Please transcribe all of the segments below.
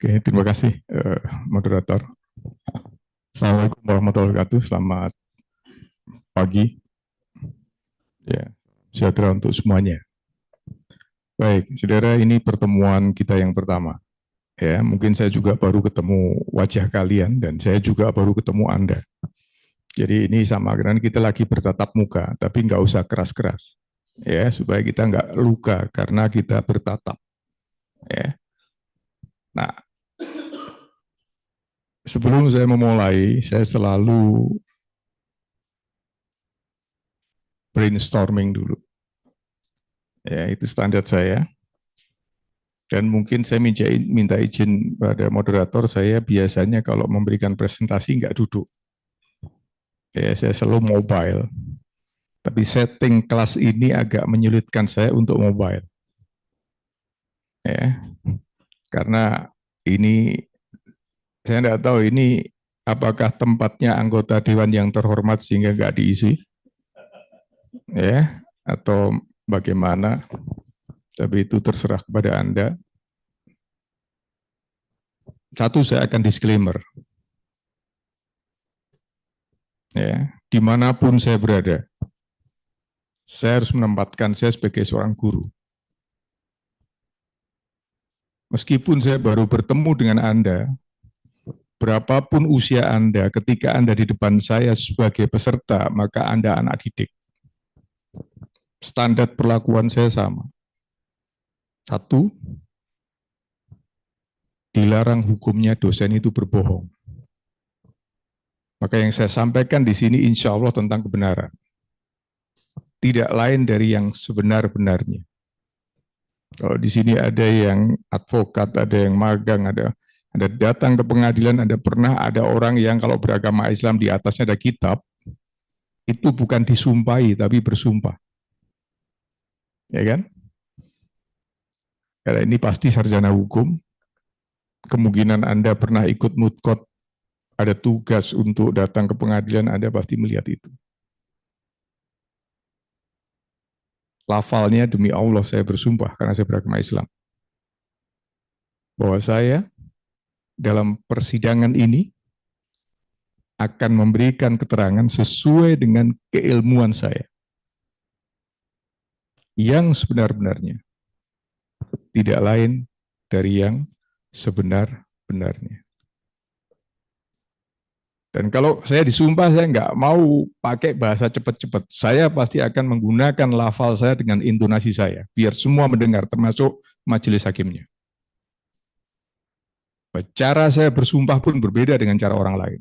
Oke, terima kasih moderator. Assalamualaikum warahmatullahi wabarakatuh. Selamat pagi. Ya, sejahtera untuk semuanya. Baik, saudara, ini pertemuan kita yang pertama. Ya, mungkin saya juga baru ketemu wajah kalian dan saya juga baru ketemu Anda. Jadi ini sama dengan kita lagi bertatap muka, tapi nggak usah keras-keras. Ya, supaya kita nggak luka karena kita bertatap. Ya. Nah, sebelum saya memulai, saya selalu brainstorming dulu. Ya, itu standar saya. Dan mungkin saya minta izin pada moderator, saya biasanya kalau memberikan presentasi nggak duduk. Ya, saya selalu mobile. Tapi setting kelas ini agak menyulitkan saya untuk mobile. Ya, karena ini, saya nggak tahu ini apakah tempatnya anggota Dewan yang terhormat sehingga nggak diisi. Ya, atau bagaimana. Tapi itu terserah kepada Anda. Satu, saya akan disclaimer. Ya, dimanapun saya berada, saya harus menempatkan saya sebagai seorang guru. Meskipun saya baru bertemu dengan Anda, berapapun usia Anda, ketika Anda di depan saya sebagai peserta, maka Anda anak didik. Standar perlakuan saya sama. Satu, dilarang hukumnya dosen itu berbohong. Maka yang saya sampaikan di sini insya Allah tentang kebenaran. Tidak lain dari yang sebenar-benarnya. Kalau di sini ada yang advokat, ada yang magang, ada datang ke pengadilan, ada orang yang kalau beragama Islam di atasnya ada kitab, itu bukan disumpahi tapi bersumpah. Ya kan? Karena ini pasti sarjana hukum, kemungkinan Anda pernah ikut mutkot, ada tugas untuk datang ke pengadilan, Anda pasti melihat itu. Lafalnya demi Allah saya bersumpah karena saya beragama Islam. Bahwa saya dalam persidangan ini akan memberikan keterangan sesuai dengan keilmuan saya. Yang sebenar-benarnya. Tidak lain dari yang sebenar-benarnya. Dan kalau saya disumpah, saya nggak mau pakai bahasa cepat-cepat. Saya pasti akan menggunakan lafal saya dengan intonasi saya, biar semua mendengar, termasuk majelis hakimnya. Cara saya bersumpah pun berbeda dengan cara orang lain.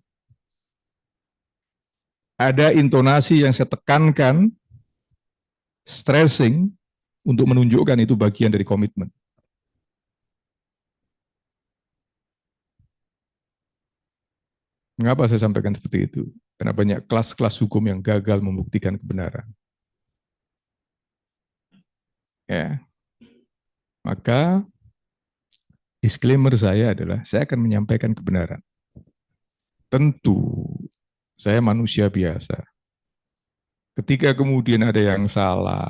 Ada intonasi yang saya tekankan, stressing, untuk menunjukkan itu bagian dari komitmen. Mengapa saya sampaikan seperti itu? Karena banyak kelas-kelas hukum yang gagal membuktikan kebenaran. Ya. Maka disclaimer saya adalah saya akan menyampaikan kebenaran. Tentu saya manusia biasa. Ketika kemudian ada yang salah,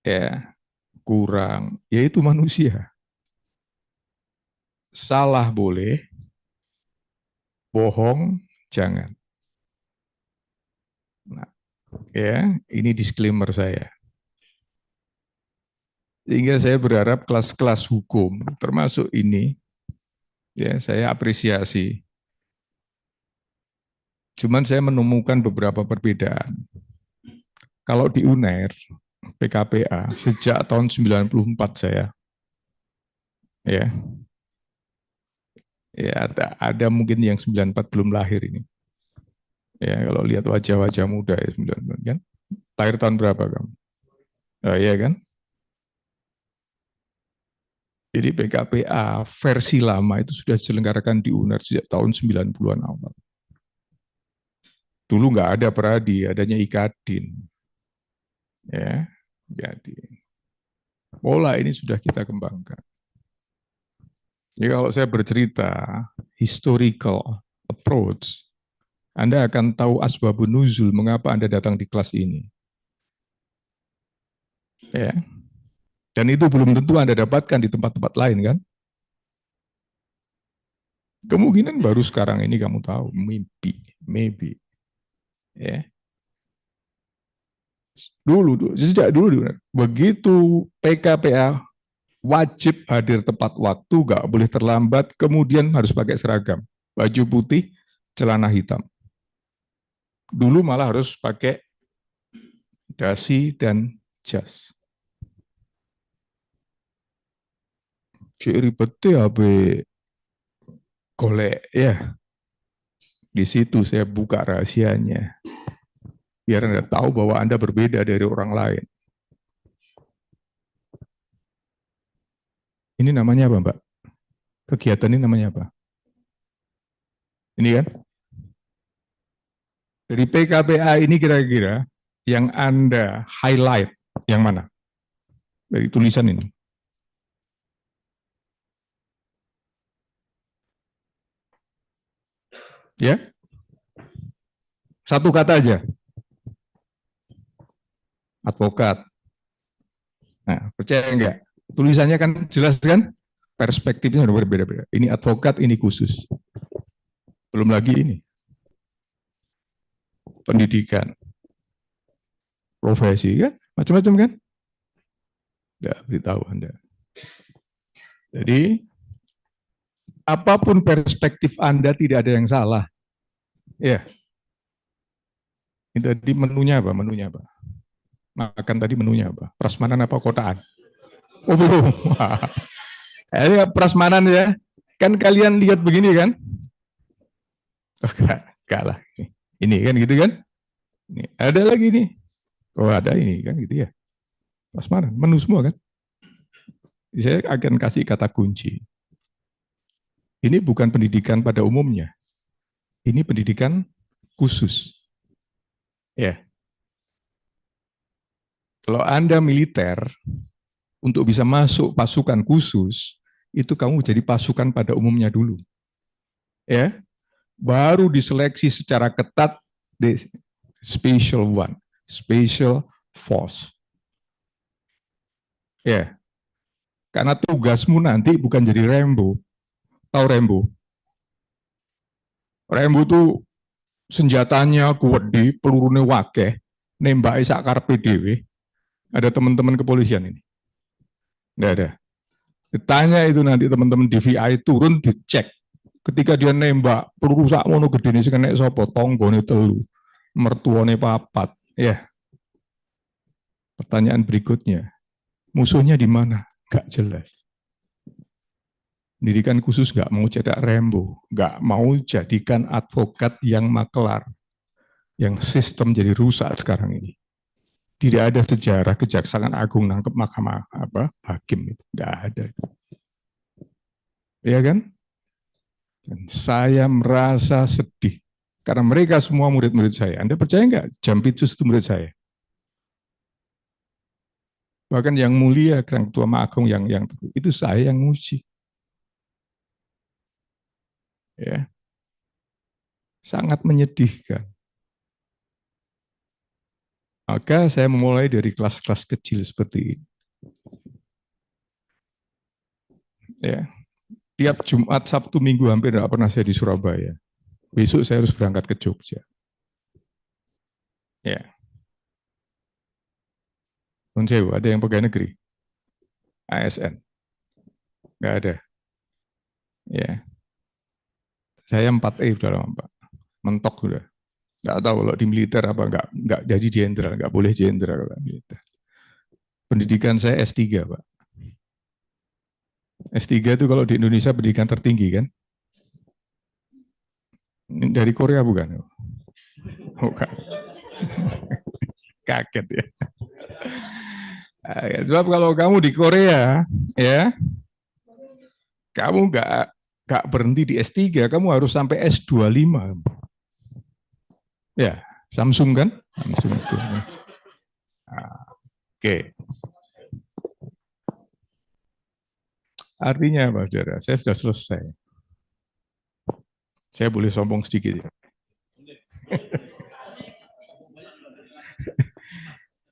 ya kurang, ya itu manusia. Salah boleh, bohong jangan. Nah, ya, ini disclaimer saya. Sehingga saya berharap kelas-kelas hukum, termasuk ini, ya saya apresiasi. Cuman saya menemukan beberapa perbedaan. Kalau di UNER, PKPA, sejak tahun 94 saya, ya, ada mungkin yang 94 belum lahir ini. Ya, kalau lihat wajah-wajah muda ya 94 kan. Lahir tahun berapa kamu? Oh, iya kan? Jadi PKPA versi lama itu sudah diselenggarakan di UNER sejak tahun 90-an awal. Dulu nggak ada Peradi, adanya Ikadin. Ya, jadi pola ini sudah kita kembangkan. Jadi kalau saya bercerita historical approach, Anda akan tahu asbabun nuzul mengapa Anda datang di kelas ini. Ya. Dan itu belum tentu Anda dapatkan di tempat-tempat lain kan? Kemungkinan baru sekarang ini kamu tahu, mimpi, maybe, ya. Sejak dulu, begitu PKPA wajib hadir tepat waktu, nggak boleh terlambat, kemudian harus pakai seragam, baju putih, celana hitam. Dulu malah harus pakai dasi dan jas. Cik ribetnya abe golek ya. Di situ saya buka rahasianya. Biar Anda tahu bahwa Anda berbeda dari orang lain. Ini namanya apa, Mbak? Kegiatan ini namanya apa? Ini kan? Dari PKPA ini kira-kira yang Anda highlight yang mana? Dari tulisan ini. Ya, satu kata aja. Advokat. Nah, percaya enggak? Tulisannya kan jelas kan? Perspektifnya udah berbeda-beda. Ini advokat, ini khusus. Belum lagi ini. Pendidikan, profesi kan? Macam-macam kan? Enggak, beritahu Anda. Jadi, apapun perspektif Anda tidak ada yang salah. Ya, itu tadi menunya apa? Menunya apa? Makan tadi menunya apa? Prasmanan apa kotaan? Oh belum. Ini prasmanan ya. Kan kalian lihat begini kan? Oh, enggak lah. Ini kan gitu kan? Ini ada lagi nih. Oh ada ini kan gitu ya. Prasmanan, menu semua kan? Saya akan kasih kata kunci. Ini bukan pendidikan pada umumnya. Ini pendidikan khusus. Ya, kalau Anda militer, untuk bisa masuk pasukan khusus, itu kamu jadi pasukan pada umumnya dulu. Ya, baru diseleksi secara ketat di Special One, Special Force. Ya, karena tugasmu nanti bukan jadi Rambo. Tahu Rambo? Rambo itu senjatanya kuwedi, pelurune wakeh, nembak sak karepe dhewe. Ada teman-teman kepolisian ini? Enggak ada. Ditanya itu nanti teman-teman DVI turun dicek. Ketika dia nembak peluru sak mono gedene sing kena sapa? Tanggane telu, mertuane papat. Ya, pertanyaan berikutnya, musuhnya di mana? Gak jelas. Pendidikan khusus gak mau cedak Rambo, gak mau jadikan advokat yang makelar, yang sistem jadi rusak sekarang ini. Tidak ada sejarah Kejaksaan Agung nangkep mahkamah hakim itu, nggak ada. Ya kan? Dan saya merasa sedih karena mereka semua murid-murid saya. Anda percaya nggak? Jampitsus itu murid saya. Bahkan yang mulia, Krang Ketua Agung yang itu saya yang nguji. Ya, sangat menyedihkan. Maka saya memulai dari kelas-kelas kecil seperti ini. Ya, tiap Jumat, Sabtu, Minggu hampir tidak pernah saya di Surabaya. Besok saya harus berangkat ke Jogja. Ya, non sewu, ada yang pegawai negeri, ASN, nggak ada. Ya, saya 4E sudah lama Pak, mentok sudah. Nggak tahu kalau di militer apa nggak jadi jenderal, nggak boleh jenderal kalau militer. Pendidikan saya S3 Pak. S3 itu kalau di Indonesia pendidikan tertinggi kan? Ini dari Korea bukan? Bukan. Kaget ya. Sebab kalau kamu di Korea, ya, kamu nggak berhenti di S3, kamu harus sampai S25. Ya, Samsung kan? Samsung itu. Nah, oke. Artinya apa, saudara? Saya sudah selesai. Saya boleh sombong sedikit ya.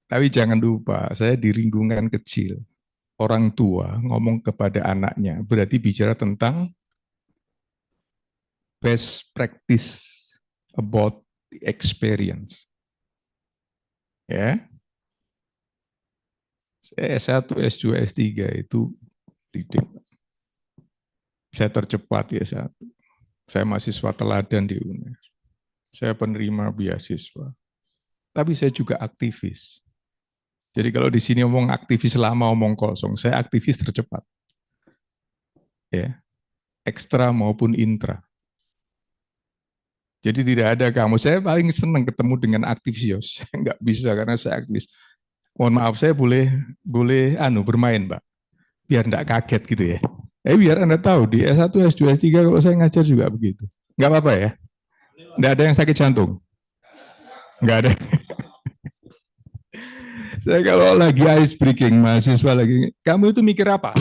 Tapi jangan lupa, saya di lingkungan kecil. Orang tua ngomong kepada anaknya, berarti bicara tentang best practice about the experience. Ya, S1, S2, S3 itu didik. Saya tercepat ya saat saya mahasiswa teladan di UNER. Saya penerima beasiswa. Tapi saya juga aktivis. Jadi kalau di sini omong aktivis lama, omong kosong, saya aktivis tercepat. Ya, ekstra maupun intra. Jadi tidak ada kamu. Saya paling senang ketemu dengan aktivis. Nggak bisa karena saya aktivis. Mohon maaf, saya boleh bermain, Mbak. Biar nggak kaget gitu ya. Biar Anda tahu, di S1, S2, S3 kalau saya ngajar juga begitu. Nggak apa-apa ya? Nggak ada yang sakit jantung? Nggak ada. Saya kalau lagi ice breaking, mahasiswa lagi, kamu itu mikir apa?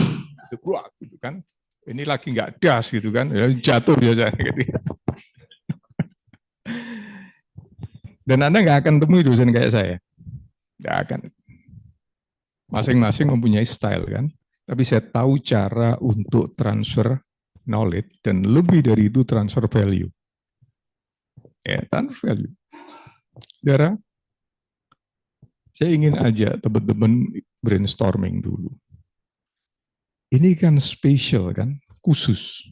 Gitu kan. Ini lagi nggak das gitu kan, ya, jatuh biasanya gitu. Dan Anda nggak akan temui dosen kayak saya. Nggak akan. Masing-masing mempunyai style kan. Tapi saya tahu cara untuk transfer knowledge dan lebih dari itu transfer value. Ya, transfer value. Saudara, saya ingin aja teman-teman brainstorming dulu. Ini kan spesial kan, khusus.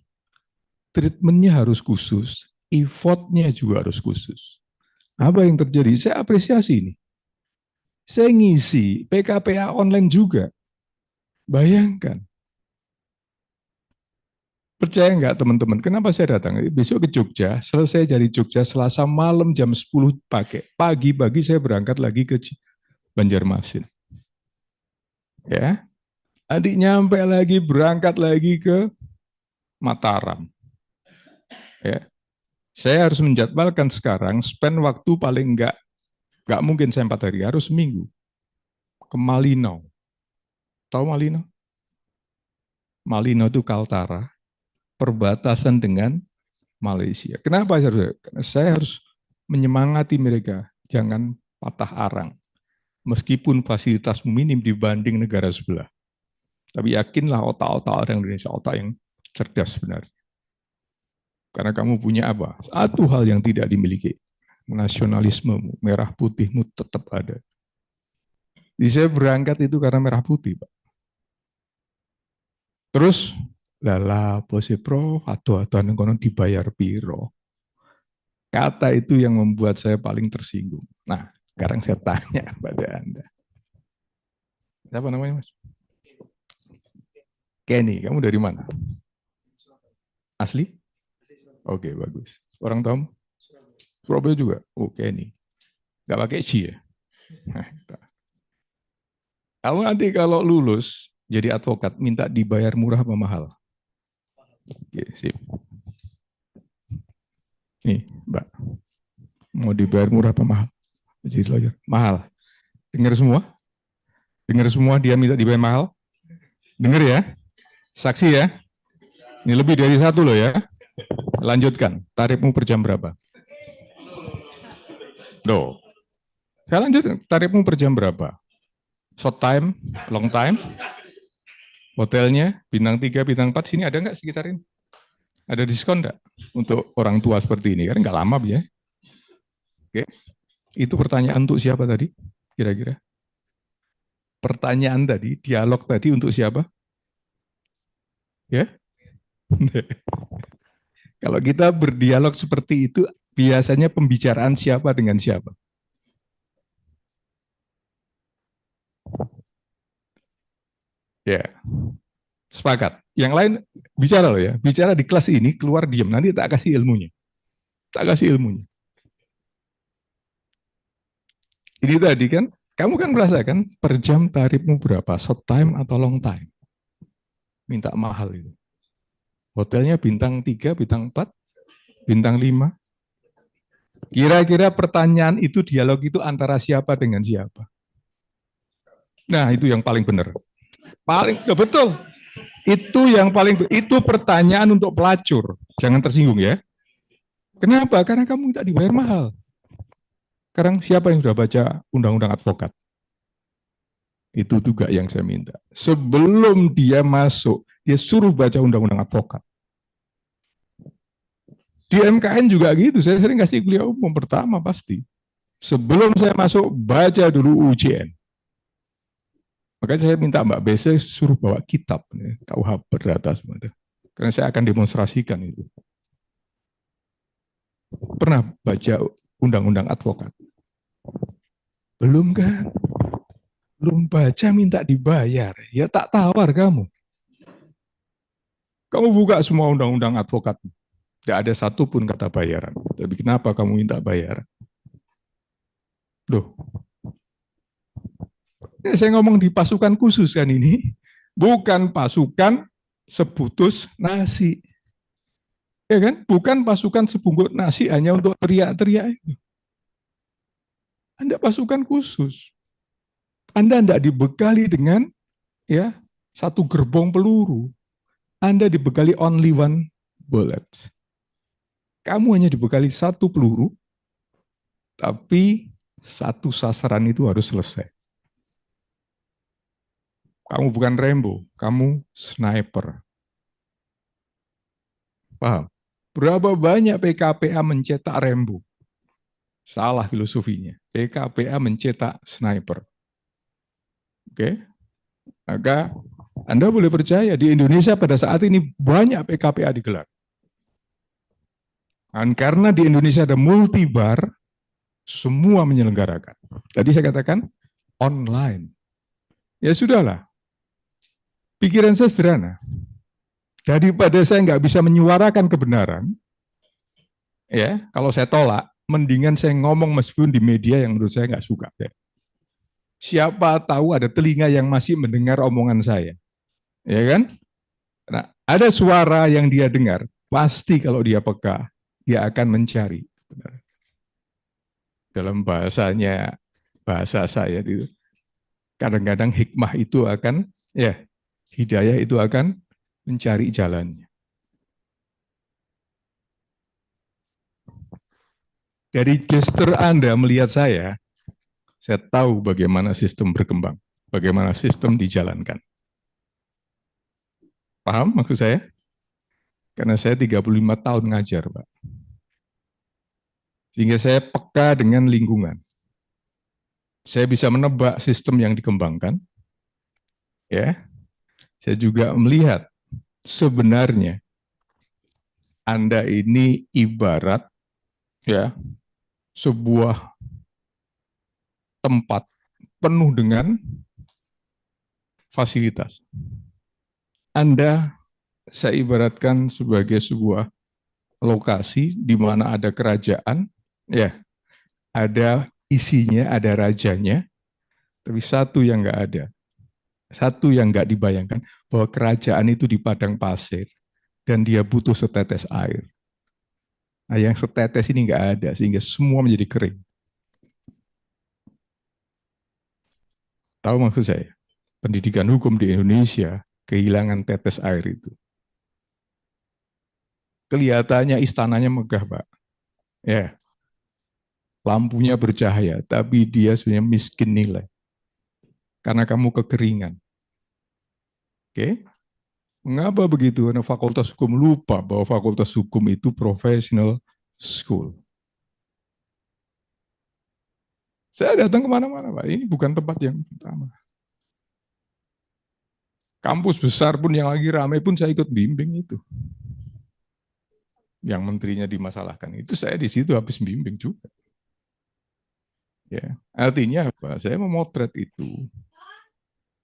Treatmentnya harus khusus, effortnya juga harus khusus. Apa yang terjadi? Saya apresiasi ini. Saya ngisi PKPA online juga. Bayangkan. Percaya nggak teman-teman? Kenapa saya datang? Besok ke Jogja, selesai dari Jogja Selasa malam jam 10 pagi-pagi saya berangkat lagi ke Banjarmasin. Ya, adik nyampe lagi, berangkat lagi ke Mataram. Ya, saya harus menjadwalkan sekarang, spend waktu paling nggak mungkin saya 4 hari, harus seminggu. Ke Malinau. Tahu Malinau? Malinau itu Kaltara, perbatasan dengan Malaysia. Kenapa? Karena saya harus menyemangati mereka, jangan patah arang. Meskipun fasilitas minim dibanding negara sebelah. Tapi yakinlah otak-otak orang Indonesia, otak yang cerdas sebenarnya. Karena kamu punya apa? Satu hal yang tidak dimiliki. Nasionalismemu, merah putihmu tetap ada. Jadi saya berangkat itu karena merah putih, Pak. Terus, lala bose pro, atu-atuan kono dibayar piro. Kata itu yang membuat saya paling tersinggung. Nah, sekarang saya tanya pada Anda. Siapa namanya, Mas? Kenny, kamu dari mana? Asli? Oke, bagus. Orang tahu? Surabaya juga? Oh, Kenny. Nggak pakai C ya? Kamu nanti kalau lulus jadi advokat, minta dibayar murah apa mahal? Oke, sip. Nih, Mbak. Mau dibayar murah apa mahal? Jadi lawyer. Mahal. Dengar semua? Dengar semua dia minta dibayar mahal? Dengar ya? Saksi ya? Ini lebih dari satu loh ya. Lanjutkan. Tarifmu per jam berapa? Loh. Saya lanjut. Tarifmu per jam berapa? Short time, long time? Hotelnya, bintang 3, bintang 4, sini ada nggak sekitar ini? Ada diskon nggak untuk orang tua seperti ini? Kan nggak lama ya. Oke. Itu pertanyaan untuk siapa tadi? Kira-kira? Pertanyaan tadi, dialog tadi untuk siapa? Ya? Kalau kita berdialog seperti itu, biasanya pembicaraan siapa dengan siapa? Ya, sepakat. Yang lain bicara loh ya, bicara di kelas ini, keluar diam. Nanti tak kasih ilmunya. Tak kasih ilmunya. Ini tadi kan, kamu kan merasakan per jam tarifmu berapa? Short time atau long time? Minta mahal itu. Hotelnya bintang 3, bintang 4, bintang 5. Kira-kira pertanyaan itu, dialog itu antara siapa dengan siapa? Nah, itu yang paling benar. Paling betul. Itu yang paling, itu pertanyaan untuk pelacur. Jangan tersinggung ya. Kenapa? Karena kamu tak dibayar mahal. Sekarang siapa yang sudah baca undang-undang advokat? Itu juga yang saya minta. Sebelum dia masuk, dia suruh baca undang-undang advokat. Di MKN juga gitu, saya sering kasih kuliah umum pertama pasti. Sebelum saya masuk, baca dulu UJN. Makanya saya minta Mbak BC suruh bawa kitab, KUH Perdata semua itu. Karena saya akan demonstrasikan itu. Pernah baca undang-undang advokat? Belum kan? Belum baca minta dibayar. Ya tak tawar kamu. Kamu buka semua undang-undang advokat. Tidak ada satupun kata bayaran. Tapi kenapa kamu minta bayar? Loh, saya ngomong di pasukan khusus kan ini. Bukan pasukan sebutus nasi. Ya kan? Bukan pasukan sebungkuk nasi hanya untuk teriak-teriak itu. Anda pasukan khusus. Anda tidak dibekali dengan ya satu gerbong peluru. Anda dibekali only one bullet. Kamu hanya dibekali satu peluru, tapi satu sasaran itu harus selesai. Kamu bukan Rambo, kamu sniper. Paham? Berapa banyak PKPA mencetak Rambo? Salah filosofinya. PKPA mencetak sniper. Oke? Maka Anda boleh percaya di Indonesia pada saat ini banyak PKPA digelar. Dan karena di Indonesia ada multibar, semua menyelenggarakan. Tadi saya katakan online. Ya sudahlah, pikiran saya sederhana. Daripada saya nggak bisa menyuarakan kebenaran, ya kalau saya tolak, mendingan saya ngomong meskipun di media yang menurut saya nggak suka. Ya. Siapa tahu ada telinga yang masih mendengar omongan saya, ya kan? Nah, ada suara yang dia dengar, pasti kalau dia peka, dia akan mencari. Dalam bahasa saya itu, kadang-kadang hikmah itu akan, ya, hidayah itu akan mencari jalannya. Dari gestur Anda melihat saya tahu bagaimana sistem berkembang, bagaimana sistem dijalankan. Paham maksud saya? Karena saya 35 tahun ngajar, Pak. Sehingga saya peka dengan lingkungan. Saya bisa menebak sistem yang dikembangkan. Ya, saya juga melihat sebenarnya Anda ini ibarat ya sebuah tempat penuh dengan fasilitas. Anda saya ibaratkan sebagai sebuah lokasi di mana ada kerajaan, ya, ada isinya, ada rajanya, tapi satu yang nggak ada, satu yang nggak dibayangkan bahwa kerajaan itu di padang pasir dan dia butuh setetes air. Nah, yang setetes ini nggak ada sehingga semua menjadi kering. Tahu maksud saya? Pendidikan hukum di Indonesia kehilangan tetes air itu. Kelihatannya istananya megah, Pak. Ya, lampunya bercahaya, tapi dia sebenarnya miskin nilai. Karena kamu kekeringan. Oke? Mengapa begitu? Karena fakultas hukum lupa bahwa fakultas hukum itu professional school. Saya datang kemana-mana, Pak. Ini bukan tempat yang pertama. Kampus besar pun yang lagi ramai pun saya ikut bimbing itu. Yang menterinya dimasalahkan itu saya di situ habis bimbing juga. Ya, artinya apa? Saya memotret itu.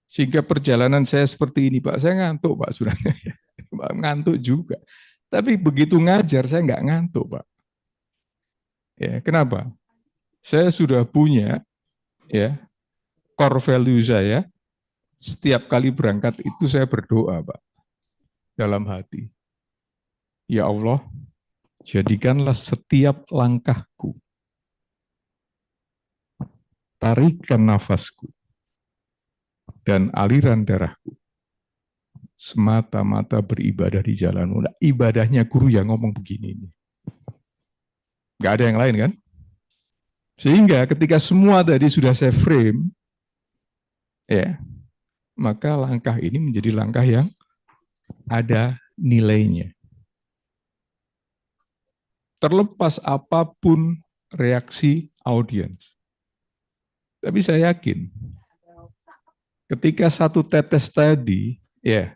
Sehingga perjalanan saya seperti ini, Pak. Saya ngantuk, Pak, sebenarnya. Ngantuk juga. Tapi begitu ngajar, saya nggak ngantuk, Pak. Ya, kenapa? Saya sudah punya ya core value saya. Setiap kali berangkat itu saya berdoa, Pak, dalam hati. Ya Allah, jadikanlah setiap langkahku, tarikan nafasku, dan aliran darahku semata-mata beribadah di jalanmu. Nah, ibadahnya guru yang ngomong begini ini. Nggak ada yang lain kan? Sehingga ketika semua tadi sudah saya frame, ya, maka langkah ini menjadi langkah yang ada nilainya. terlepas apapun reaksi audiens. Tapi saya yakin ketika satu tetes tadi ya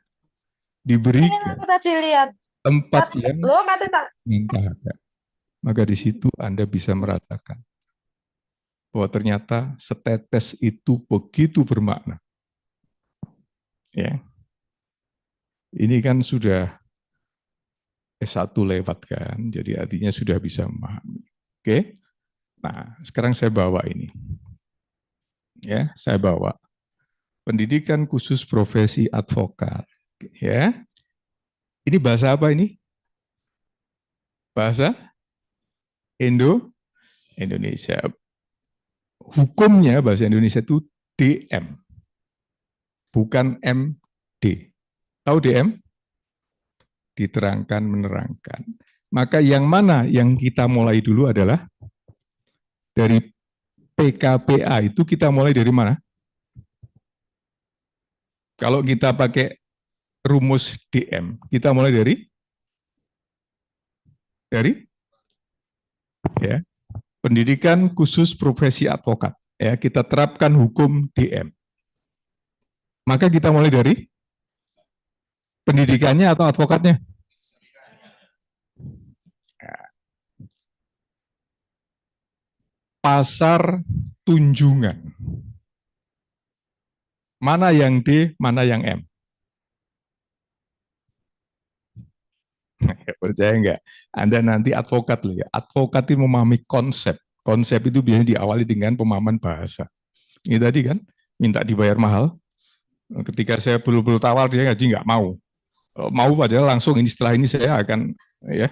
diberikan Aku tadi lihat. tempat yang Lo kata tak. minta, maka di situ Anda bisa merasakan bahwa ternyata setetes itu begitu bermakna. Ya, ini kan sudah S1 lewat kan, jadi artinya sudah bisa memahami. Oke, nah sekarang saya bawa ini, ya, saya bawa pendidikan khusus profesi advokat. Ya, ini bahasa apa ini? Bahasa Indonesia. Hukumnya bahasa Indonesia itu DM, bukan MD. Tahu DM? Diterangkan, menerangkan. Maka yang mana yang kita mulai dulu adalah dari PKPA itu kita mulai dari mana? Kalau kita pakai rumus DM, kita mulai dari ya, pendidikan khusus profesi advokat. Ya, kita terapkan hukum DM. Maka kita mulai dari pendidikannya atau advokatnya? Pasar tunjungan. Mana yang D, mana yang M? Percaya nggak? Anda nanti advokat loh ya. Advokat itu memahami konsep. Konsep itu biasanya diawali dengan pemahaman bahasa. Ini tadi kan, minta dibayar mahal. Ketika saya belum tawar, dia ngaji nggak mau. Mau padahal langsung ini setelah ini saya akan ya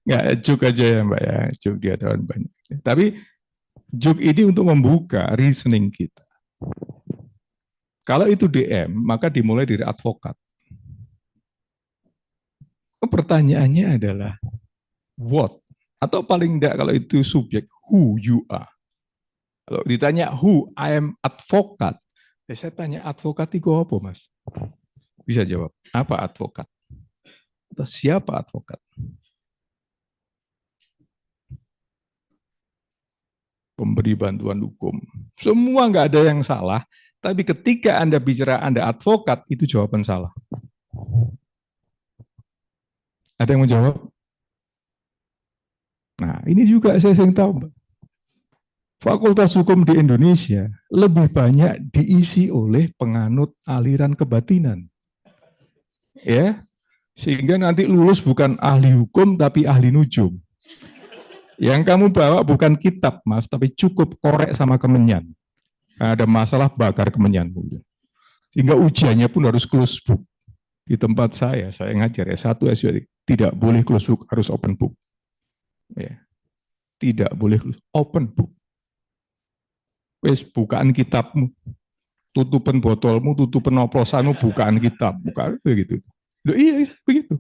nggak juk aja ya Mbak ya, juk dia tahun banyak. Tapi juk ini untuk membuka reasoning kita. Kalau itu DM, maka dimulai dari advokat. Pertanyaannya adalah what? Atau paling tidak kalau itu subjek, who you are. Kalau ditanya who, I am advokat. Ya saya tanya advokat itu apa mas? Bisa jawab, apa advokat? Atau siapa advokat? Pemberi bantuan hukum. Semua nggak ada yang salah, tapi ketika Anda bicara Anda advokat, itu jawaban salah. Ada yang menjawab? Nah, ini juga saya sering tahu, Mbak. Fakultas Hukum di Indonesia lebih banyak diisi oleh penganut aliran kebatinan. Ya, sehingga nanti lulus bukan ahli hukum tapi ahli nujum. Yang kamu bawa bukan kitab, Mas, tapi cukup korek sama kemenyan. Ada masalah bakar kemenyan. Sehingga ujiannya pun harus close book. Di tempat saya ngajar S1, S2, tidak boleh close book, harus open book. Ya. Tidak boleh close, open book. Wes bukaan kitabmu, tutupan botolmu, tutupan oplosanmu, bukaan kitab, bukaan begitu. Loh, iya, begitu.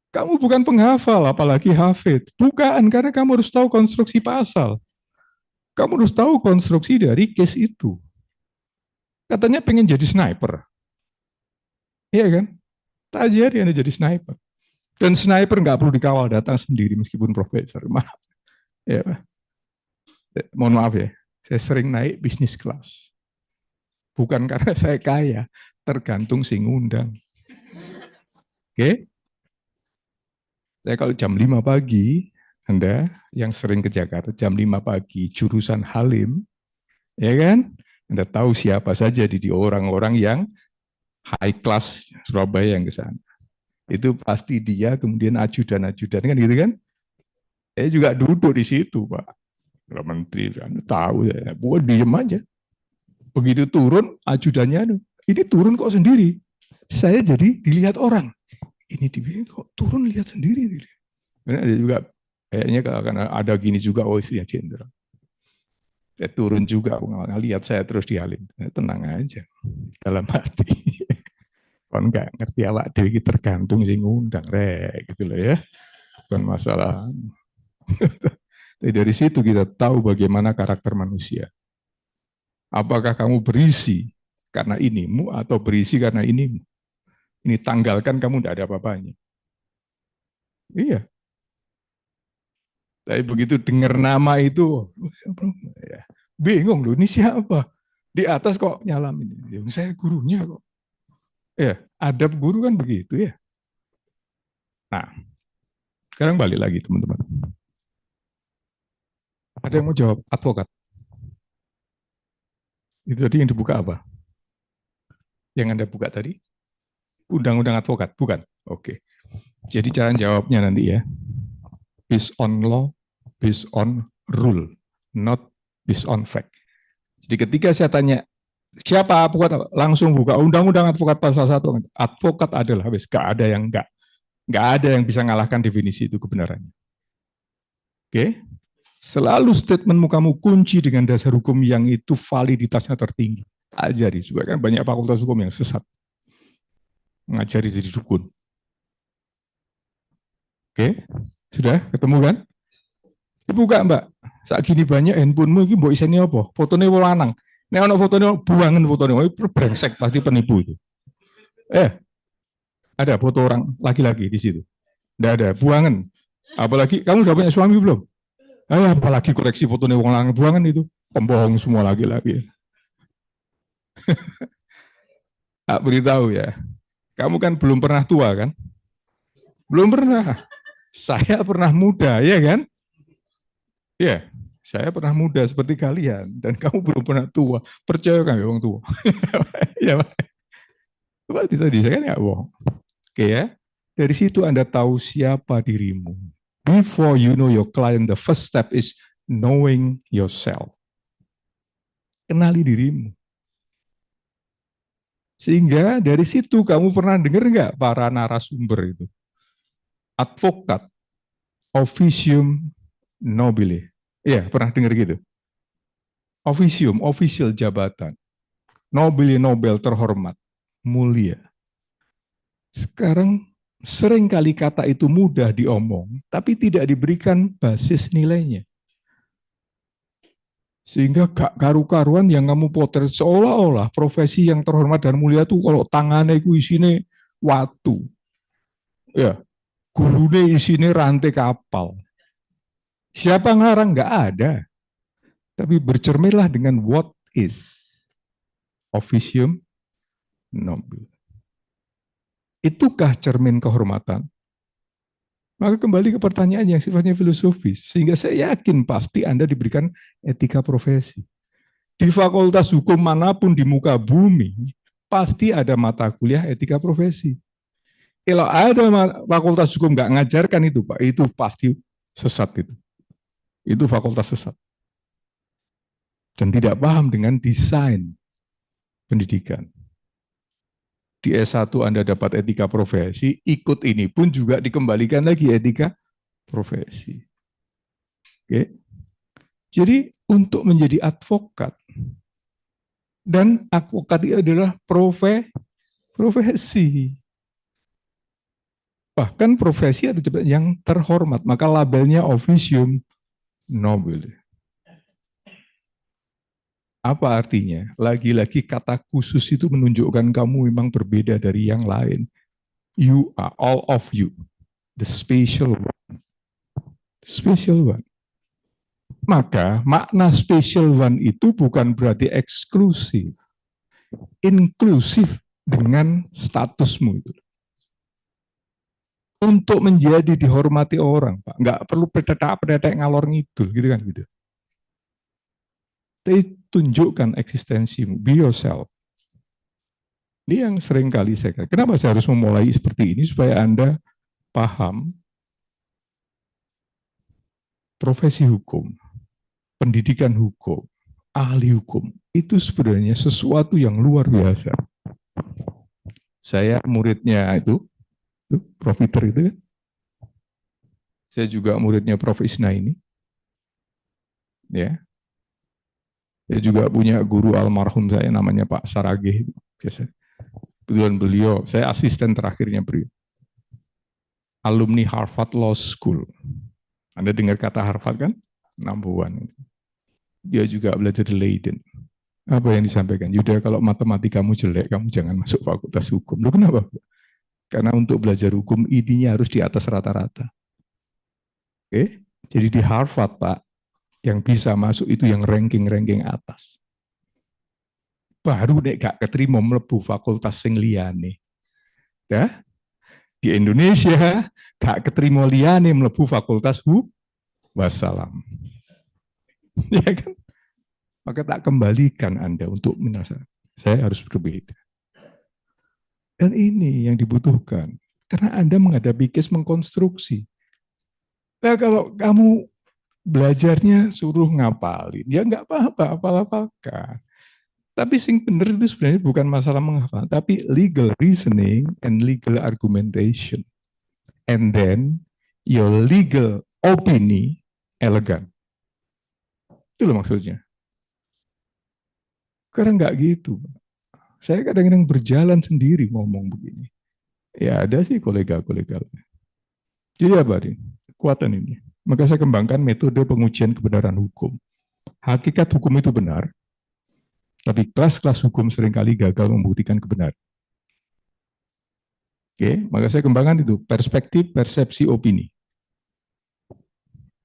Kamu bukan penghafal, apalagi hafid. Bukan, karena kamu harus tahu konstruksi pasal. Kamu harus tahu konstruksi dari case itu. Katanya pengen jadi sniper. Iya kan? Tak jadi Anda jadi sniper. Dan sniper nggak perlu dikawal, datang sendiri meskipun profesor. Maaf. Ya, mohon maaf ya, saya sering naik bisnis kelas. Bukan karena saya kaya, tergantung si ngundang. Oke? Saya kalau jam 5 pagi, Anda yang sering ke Jakarta, jam 5 pagi, jurusan Halim, ya kan? Anda tahu siapa saja di orang-orang yang high class Surabaya yang ke sana. Itu pasti dia, kemudian ajudan-ajudan kan gitu kan? Saya juga duduk di situ, Pak. Menteri, Anda tahu ya, buat diem aja. Begitu turun, ajudannya, ini turun kok sendiri. Saya jadi dilihat orang. Ini dibilang kok turun lihat sendiri. Karena ada juga, kayaknya karena ada gini juga, oh istrinya jenderal. Saya turun juga, lihat saya terus di Halim. Tenang aja, dalam hati. Kan nggak ngerti awak dewi tergantung sih ngundang, gitu loh ya. Bukan masalah. Dari situ kita tahu bagaimana karakter manusia. Apakah kamu berisi karena inimu atau berisi karena inimu? Ini tanggalkan, kamu tidak ada apa-apanya. Iya. Tapi begitu dengar nama itu, ya, bingung loh, ini siapa? Di atas kok nyalamin. Ya, saya gurunya kok. Ya, adab guru kan begitu ya. Nah, sekarang balik lagi teman-teman. Ada yang mau jawab? Advokat. Itu tadi yang dibuka apa? Yang Anda buka tadi? Undang-undang advokat, bukan? Oke. Jadi cara jawabnya nanti ya. Based on law, based on rule, not based on fact. Jadi ketika saya tanya, siapa advokat? Langsung buka undang-undang advokat pasal 1. Advokat adalah, gak ada yang enggak. Nggak ada yang bisa mengalahkan definisi itu kebenarannya. Oke? Selalu statementmu kamu kunci dengan dasar hukum yang itu validitasnya tertinggi. Ajari juga kan banyak fakultas hukum yang sesat. Mengajari jadi dukun. Oke? Sudah ketemu kan? Dibuka Mbak. Saat gini banyak handphonemu ini mbok iseni apa? Fotonya wong lanang. Nek ana fotonya buangan fotonya, brengsek pasti penipu itu. Ada foto orang laki-laki di situ. Tidak ada, buangan. Apalagi kamu sudah punya suami belum? Apalagi koleksi fotonya wong lanang buangan itu. Pembohong semua laki-laki. Tak beritahu ya. Kamu kan belum pernah tua kan? Belum pernah. Saya pernah muda, ya kan? Ya, saya pernah muda seperti kalian dan kamu belum pernah tua. Percaya kan ya orang tua? Ya, Pak. Tadi saya kan nggak bohong. Oke ya. Dari situ Anda tahu siapa dirimu. Before you know your client, the first step is knowing yourself. Kenali dirimu. Sehingga dari situ kamu pernah dengar nggak para narasumber itu? Advokat, officium nobile. Iya, pernah dengar gitu. Officium, official jabatan. Nobile, nobel, terhormat. Mulia. Sekarang seringkali kata itu mudah diomong, tapi tidak diberikan basis nilainya. Sehingga gak karu-karuan yang kamu potret seolah-olah profesi yang terhormat dan mulia itu kalau tangannya itu isinya watu. Ya, gulune isinya rantai kapal. Siapa ngarang? Nggak ada. Tapi bercerminlah dengan what is. Officium nobile. Itukah cermin kehormatan? Maka kembali ke pertanyaan yang sifatnya filosofis. Sehingga saya yakin pasti Anda diberikan etika profesi. Di fakultas hukum manapun di muka bumi, pasti ada mata kuliah etika profesi. Kalau ada fakultas hukum nggak ngajarkan itu, Pak, itu pasti sesat itu. Itu fakultas sesat. Dan tidak paham dengan desain pendidikan. Di S1 Anda dapat etika profesi, ikut ini pun juga dikembalikan lagi etika profesi. Oke. Jadi untuk menjadi advokat, dan advokat itu adalah profesi. Bahkan profesi ada yang terhormat, maka labelnya officium nobile. Apa artinya? Lagi-lagi kata khusus itu menunjukkan kamu memang berbeda dari yang lain. You are all of you, the special one. Special one. Maka makna special one itu bukan berarti eksklusif. Inklusif dengan statusmu itu. Untuk menjadi dihormati orang, Pak. Nggak perlu pedetak ngalor ngidul, gitu kan gitu. Tapi tunjukkan eksistensimu, be yourself. Ini yang sering kali saya katakan. Kenapa saya harus memulai seperti ini supaya Anda paham profesi hukum, pendidikan hukum, ahli hukum itu sebenarnya sesuatu yang luar biasa. Saya muridnya itu Prof. Peter itu kan. Saya juga muridnya Prof. Isna ini. Ya. Saya juga punya guru almarhum saya namanya Pak Saragih. Kebetulan beliau, saya asisten terakhirnya beliau. Alumni Harvard Law School. Anda dengar kata Harvard kan? Number one. Dia juga belajar di Leiden. Apa yang disampaikan? Yuda, kalau matematikamu jelek, kamu jangan masuk fakultas hukum. Loh kenapa? Karena untuk belajar hukum ID-nya harus di atas rata-rata. Oke, jadi di Harvard Pak, yang bisa masuk itu yang ranking-ranking atas. Baru nek gak keterima mlebu fakultas sing liyane. Ya, di Indonesia gak keterima liyane mlebu fakultas wassalam. Ya kan? Maka tak kembalikan Anda untuk merasa saya harus berbeda. Dan ini yang dibutuhkan. Karena Anda menghadapi case mengkonstruksi. Nah kalau kamu belajarnya suruh ngapalin, ya nggak apa-apa, apal-apalkan. Tapi sing bener itu sebenarnya bukan masalah menghafal, tapi legal reasoning and legal argumentation. And then your legal opinion elegan. Itu loh maksudnya. Karena nggak gitu. Saya kadang-kadang berjalan sendiri ngomong begini. Ya ada sih kolega-kolega. Jadi apa ini? Kekuatan ini. Maka saya kembangkan metode pengujian kebenaran hukum. Hakikat hukum itu benar, tapi kelas-kelas hukum seringkali gagal membuktikan kebenaran. Oke, maka saya kembangkan itu perspektif, persepsi, opini.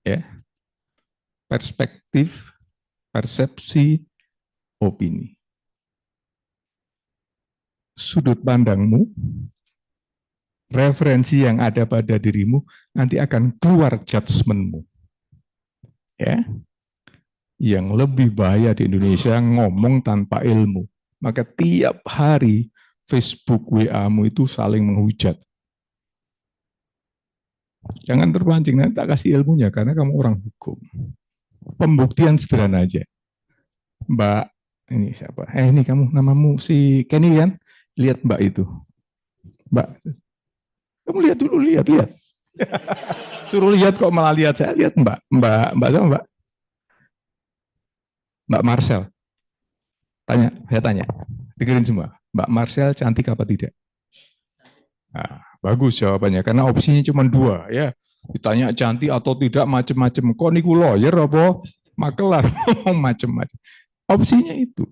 Ya, perspektif, persepsi, opini. Sudut pandangmu, referensi yang ada pada dirimu, nanti akan keluar judgementmu. Ya, yang lebih bahaya di Indonesia ngomong tanpa ilmu. Maka tiap hari Facebook, WA-mu itu saling menghujat. Jangan terpancing, nanti tak kasih ilmunya karena kamu orang hukum. Pembuktian sederhana aja. Mbak, ini siapa? Ini kamu, namamu si Kenny kan? Lihat Mbak itu. Mbak, kamu lihat dulu, lihat. Suruh lihat kok malah lihat saya. Lihat Mbak sama Mbak. Mbak Marcel. Saya tanya. Dengerin semua. Mbak Marcel cantik apa tidak? Nah, bagus jawabannya, karena opsinya cuma dua. Ya, ditanya cantik atau tidak macem-macem. Kok niku lawyer apa? Makelar, macem-macem. Opsinya itu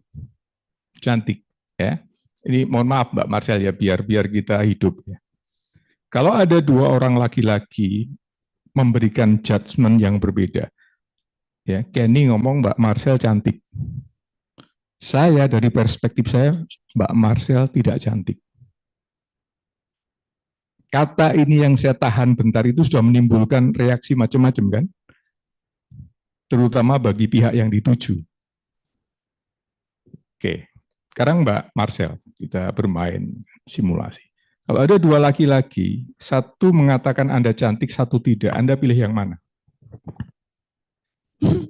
cantik. Ya, ini mohon maaf Mbak Marcel ya, biar kita hidup. Ya. Kalau ada dua orang laki-laki memberikan judgement yang berbeda, ya, Kenny ngomong Mbak Marcel cantik. Saya dari perspektif saya, Mbak Marcel tidak cantik. Kata ini yang saya tahan bentar itu sudah menimbulkan reaksi macam-macam kan? Terutama bagi pihak yang dituju. Oke, sekarang Mbak Marcel, kita bermain simulasi. Kalau ada dua laki-laki, satu mengatakan Anda cantik, satu tidak, Anda pilih yang mana?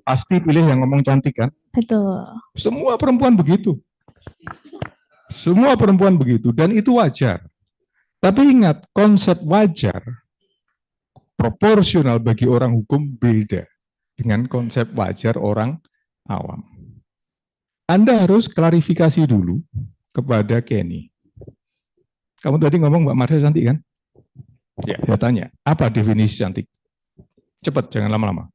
Pasti pilih yang ngomong cantik kan? Betul. Semua perempuan begitu. Semua perempuan begitu, dan itu wajar. Tapi ingat, konsep wajar proporsional bagi orang hukum beda dengan konsep wajar orang awam. Anda harus klarifikasi dulu kepada Kenny. Kamu tadi ngomong Mbak Marcel cantik kan? Ya, saya tanya, apa definisi cantik? Cepat, jangan lama-lama.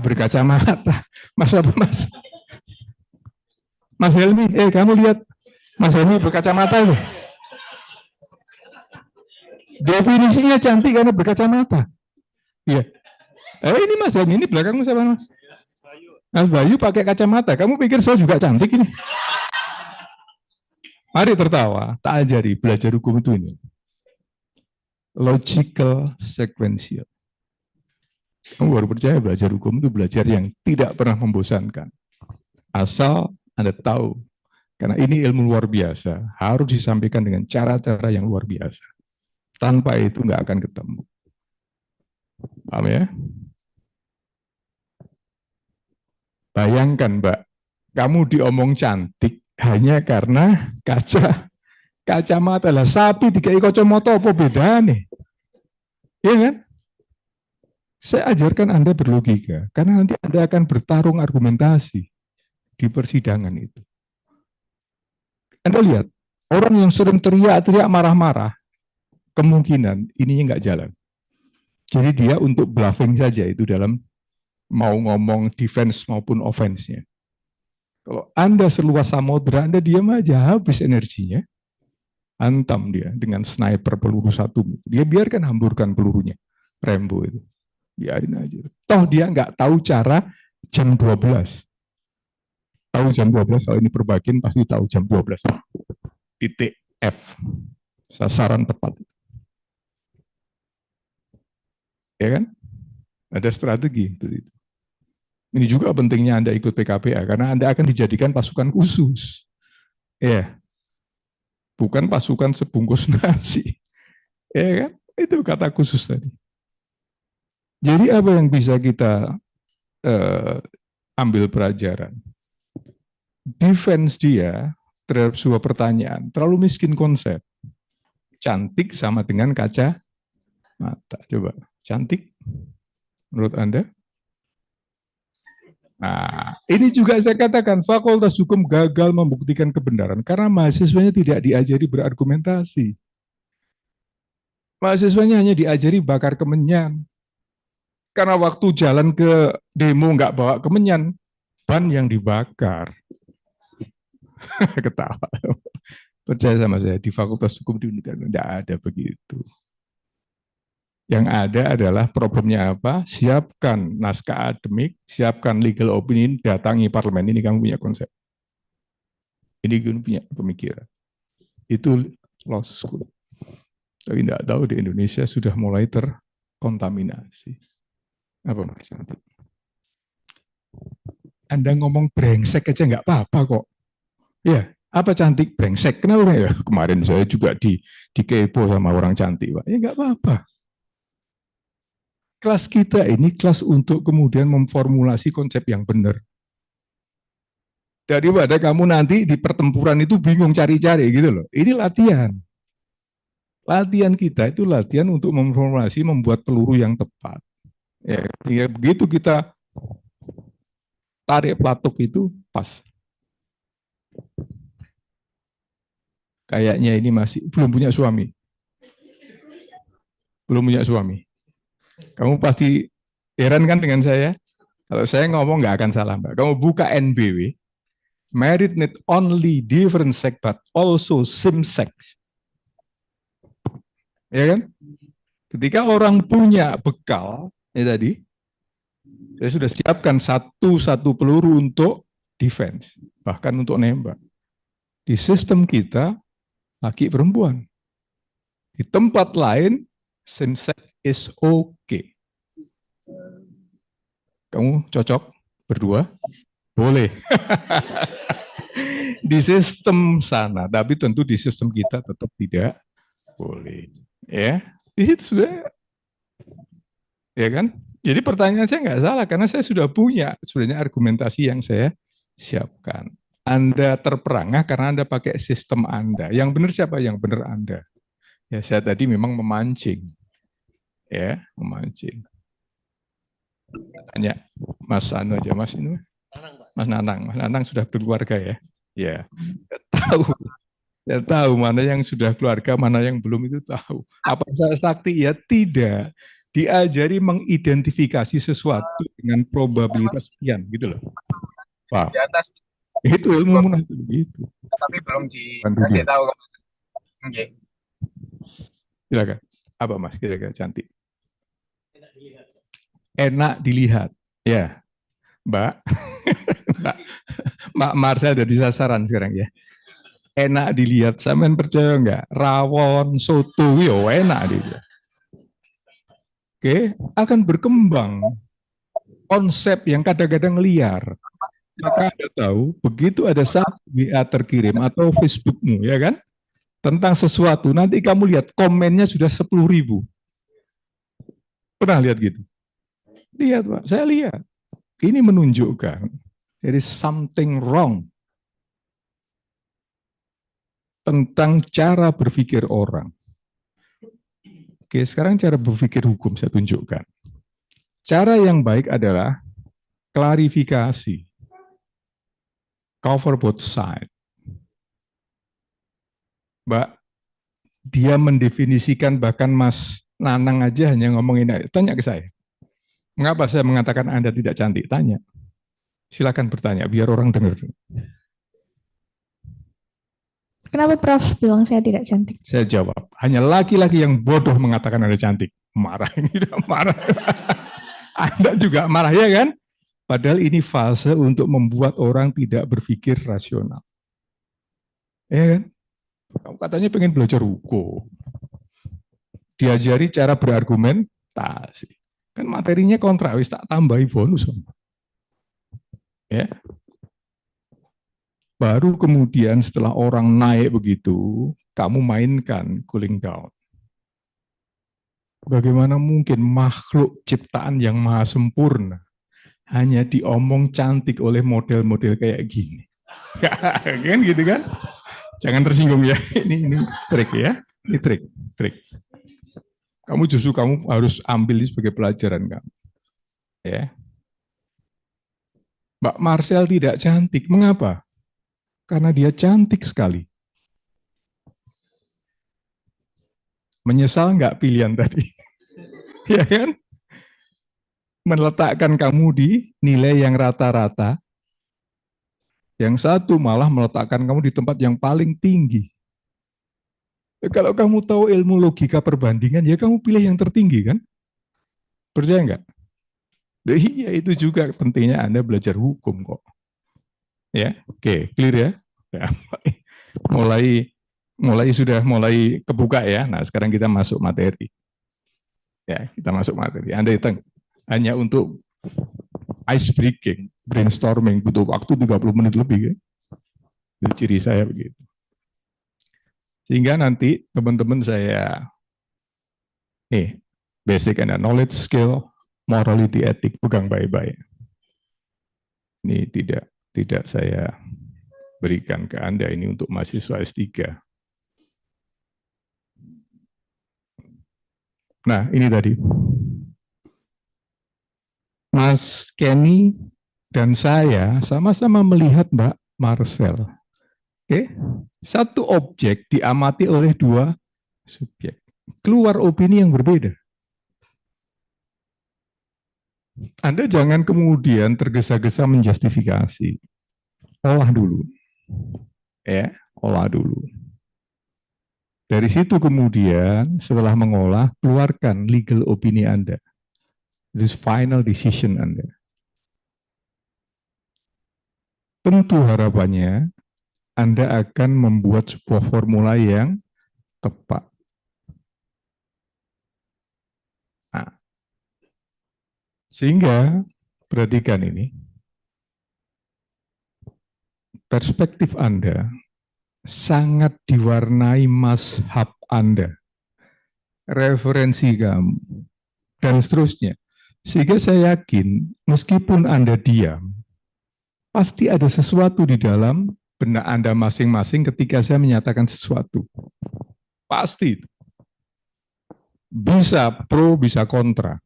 Berkacamata. Mas apa Mas? Mas Helmi, kamu lihat Mas Helmi berkacamata itu. Definisinya cantik karena berkacamata. Iya. Ini Mas Helmi, ini belakangmu siapa Mas? Mas Bayu pakai kacamata. Kamu pikir saya juga cantik ini? Mari tertawa, tak ajari belajar hukum itu ini. Logical sequential. Kamu baru percaya belajar hukum itu belajar yang tidak pernah membosankan. Asal Anda tahu, karena ini ilmu luar biasa, harus disampaikan dengan cara-cara yang luar biasa. Tanpa itu nggak akan ketemu. Paham ya? Bayangkan Mbak, kamu diomong cantik hanya karena kacamata lah. Sapi dikai kacamata apa beda nih? Iya kan? Saya ajarkan Anda berlogika, karena nanti Anda akan bertarung argumentasi di persidangan itu. Anda lihat, orang yang sering teriak-teriak marah-marah, kemungkinan ininya nggak jalan. Jadi dia untuk bluffing saja itu dalam mau ngomong defense maupun offense-nya. Kalau Anda seluas samudra, Anda diam aja, habis energinya. hantam dia dengan sniper peluru satu. Dia biarkan hamburkan pelurunya, Rambo itu. Biarin aja. Toh dia nggak tahu cara jam 12. Tahu jam 12, kalau ini perbakin pasti tahu jam 12. Titik F. Sasaran tepat. Ya kan? Ada strategi. Ini juga pentingnya Anda ikut PKPA, karena Anda akan dijadikan pasukan khusus. Ya, bukan pasukan sebungkus nasi. Ya kan? Itu kata khusus tadi. Jadi apa yang bisa kita ambil pelajaran? Defense dia terhadap sebuah pertanyaan terlalu miskin konsep. Cantik sama dengan kaca mata. Coba, cantik menurut Anda? Nah, ini juga saya katakan Fakultas Hukum gagal membuktikan kebenaran karena mahasiswanya tidak diajari berargumentasi. Mahasiswanya hanya diajari bakar kemenyan. Karena waktu jalan ke demo nggak bawa kemenyan, ban yang dibakar. Ketawa. Percaya sama saya, di Fakultas Hukum di Unikaga tidak ada begitu. Yang ada adalah problemnya apa? Siapkan naskah akademik, siapkan legal opinion, datangi parlemen. Ini kamu punya konsep. Ini kamu punya pemikiran. Itu law school. Tapi tidak tahu di Indonesia sudah mulai terkontaminasi. Apa Mas? Anda ngomong brengsek aja nggak apa-apa kok. Ya, apa cantik brengsek? Kenapa ya? Kemarin saya juga di kepo sama orang cantik, Pak. Ya nggak apa-apa. Kelas kita ini kelas untuk kemudian memformulasi konsep yang benar. Daripada kamu nanti di pertempuran itu bingung cari-cari gitu loh. Ini latihan. Latihan kita itu latihan untuk memformulasi, membuat peluru yang tepat. Ya, begitu kita tarik pelatuk itu pas. Kayaknya ini masih belum punya suami. Belum punya suami. Kamu pasti heran kan dengan saya? Kalau saya ngomong nggak akan salah, Mbak. Kamu buka NBW, married not only different sex but also same sex. Ya kan? Ketika orang punya bekal, ya tadi, saya sudah siapkan satu peluru untuk defense, bahkan untuk nembak. Di sistem kita, laki perempuan. Di tempat lain, same sex is okay. Kamu cocok berdua? Boleh. Di sistem sana, tapi tentu di sistem kita tetap tidak boleh. Ya, di situ sudah, ya kan? Jadi pertanyaan saya nggak salah karena saya sudah punya sebenarnya argumentasi yang saya siapkan. Anda terperangah karena Anda pakai sistem Anda. Yang benar siapa? Yang benar Anda. Ya, saya tadi memang memancing. Ya, memancing. Tanya Mas Anu aja, Mas ini. Mas Nanang. Mas Nanang sudah berkeluarga ya? Ya, tahu. Ya tahu mana yang sudah keluarga, mana yang belum itu tahu. Apa saya sakti? Ya tidak. Diajari mengidentifikasi sesuatu dengan probabilitas sekian, gitu loh. Wow. Di atas. Itu ilmu munafik begitu. Tapi belum dikasih tahu. Okay. Silakan. Apa Mas kira-kira cantik? Enak dilihat. Ya, Mbak. Mbak Marsha ada di sasaran sekarang ya. Enak dilihat, sampean percaya enggak? Rawon, soto, yo enak dia. Oke, akan berkembang konsep yang kadang-kadang liar. Maka Anda tahu, begitu ada satu WA terkirim atau Facebookmu, ya kan, tentang sesuatu, nanti kamu lihat komennya sudah 10.000. Pernah lihat gitu? Lihat Pak, saya lihat. Ini menunjukkan there is something wrong tentang cara berpikir orang. Oke, sekarang cara berpikir hukum saya tunjukkan. Cara yang baik adalah klarifikasi. Cover both side. Mbak, dia mendefinisikan bahkan Mas Nanang aja hanya ngomongin, tanya ke saya. Mengapa saya mengatakan Anda tidak cantik? Tanya. Silakan bertanya, biar orang dengar. Kenapa Prof bilang saya tidak cantik? Saya jawab, hanya laki-laki yang bodoh mengatakan Anda cantik. Marah, ini udah marah. Anda juga marah ya kan? Padahal ini fase untuk membuat orang tidak berpikir rasional. Ya kan? Kamu katanya pengen belajar hukum. Diajari cara berargumentasi. Kan materinya kontra, wis tak tambahi bonus. Ya. Baru kemudian setelah orang naik begitu, kamu mainkan cooling down. Bagaimana mungkin makhluk ciptaan yang maha sempurna hanya diomong cantik oleh model-model kayak gini? Kan gitu kan? Jangan tersinggung ya. Ini trik ya. Ini trik. Kamu justru harus ambil ini sebagai pelajaran kamu. Ya. Mbak Marcel tidak cantik. Mengapa? Karena dia cantik sekali. Menyesal nggak pilihan tadi? Ya kan? Meletakkan kamu di nilai yang rata-rata. Yang satu malah meletakkan kamu di tempat yang paling tinggi. Kalau kamu tahu ilmu logika perbandingan, ya kamu pilih yang tertinggi kan? Percaya nggak? Iya, itu juga pentingnya Anda belajar hukum kok. Ya, oke, clear ya? Ya, mulai kebuka ya. Nah, sekarang kita masuk materi. Ya, kita masuk materi. Anda hitung hanya untuk ice breaking, brainstorming butuh waktu 30 menit lebih ya. Itu ciri saya begitu. Sehingga nanti teman-teman saya basic and knowledge, skill, morality, etik, pegang baik-baik. Ini tidak saya berikan ke Anda ini untuk mahasiswa S3. Nah, ini tadi. Mas Kenny dan saya sama-sama melihat Mbak Marcel. Oke? Satu objek diamati oleh dua subjek. Keluar opini yang berbeda. Anda jangan kemudian tergesa-gesa menjustifikasi. Olah dulu. Ya, olah dulu. Dari situ kemudian setelah mengolah, keluarkan legal opini Anda. This final decision Anda. Tentu harapannya Anda akan membuat sebuah formula yang tepat. Nah, sehingga perhatikan ini. Perspektif Anda sangat diwarnai mazhab Anda, referensi kamu, dan seterusnya. Sehingga saya yakin, meskipun Anda diam, pasti ada sesuatu di dalam benak Anda masing-masing ketika saya menyatakan sesuatu. Pasti. Bisa pro, bisa kontra.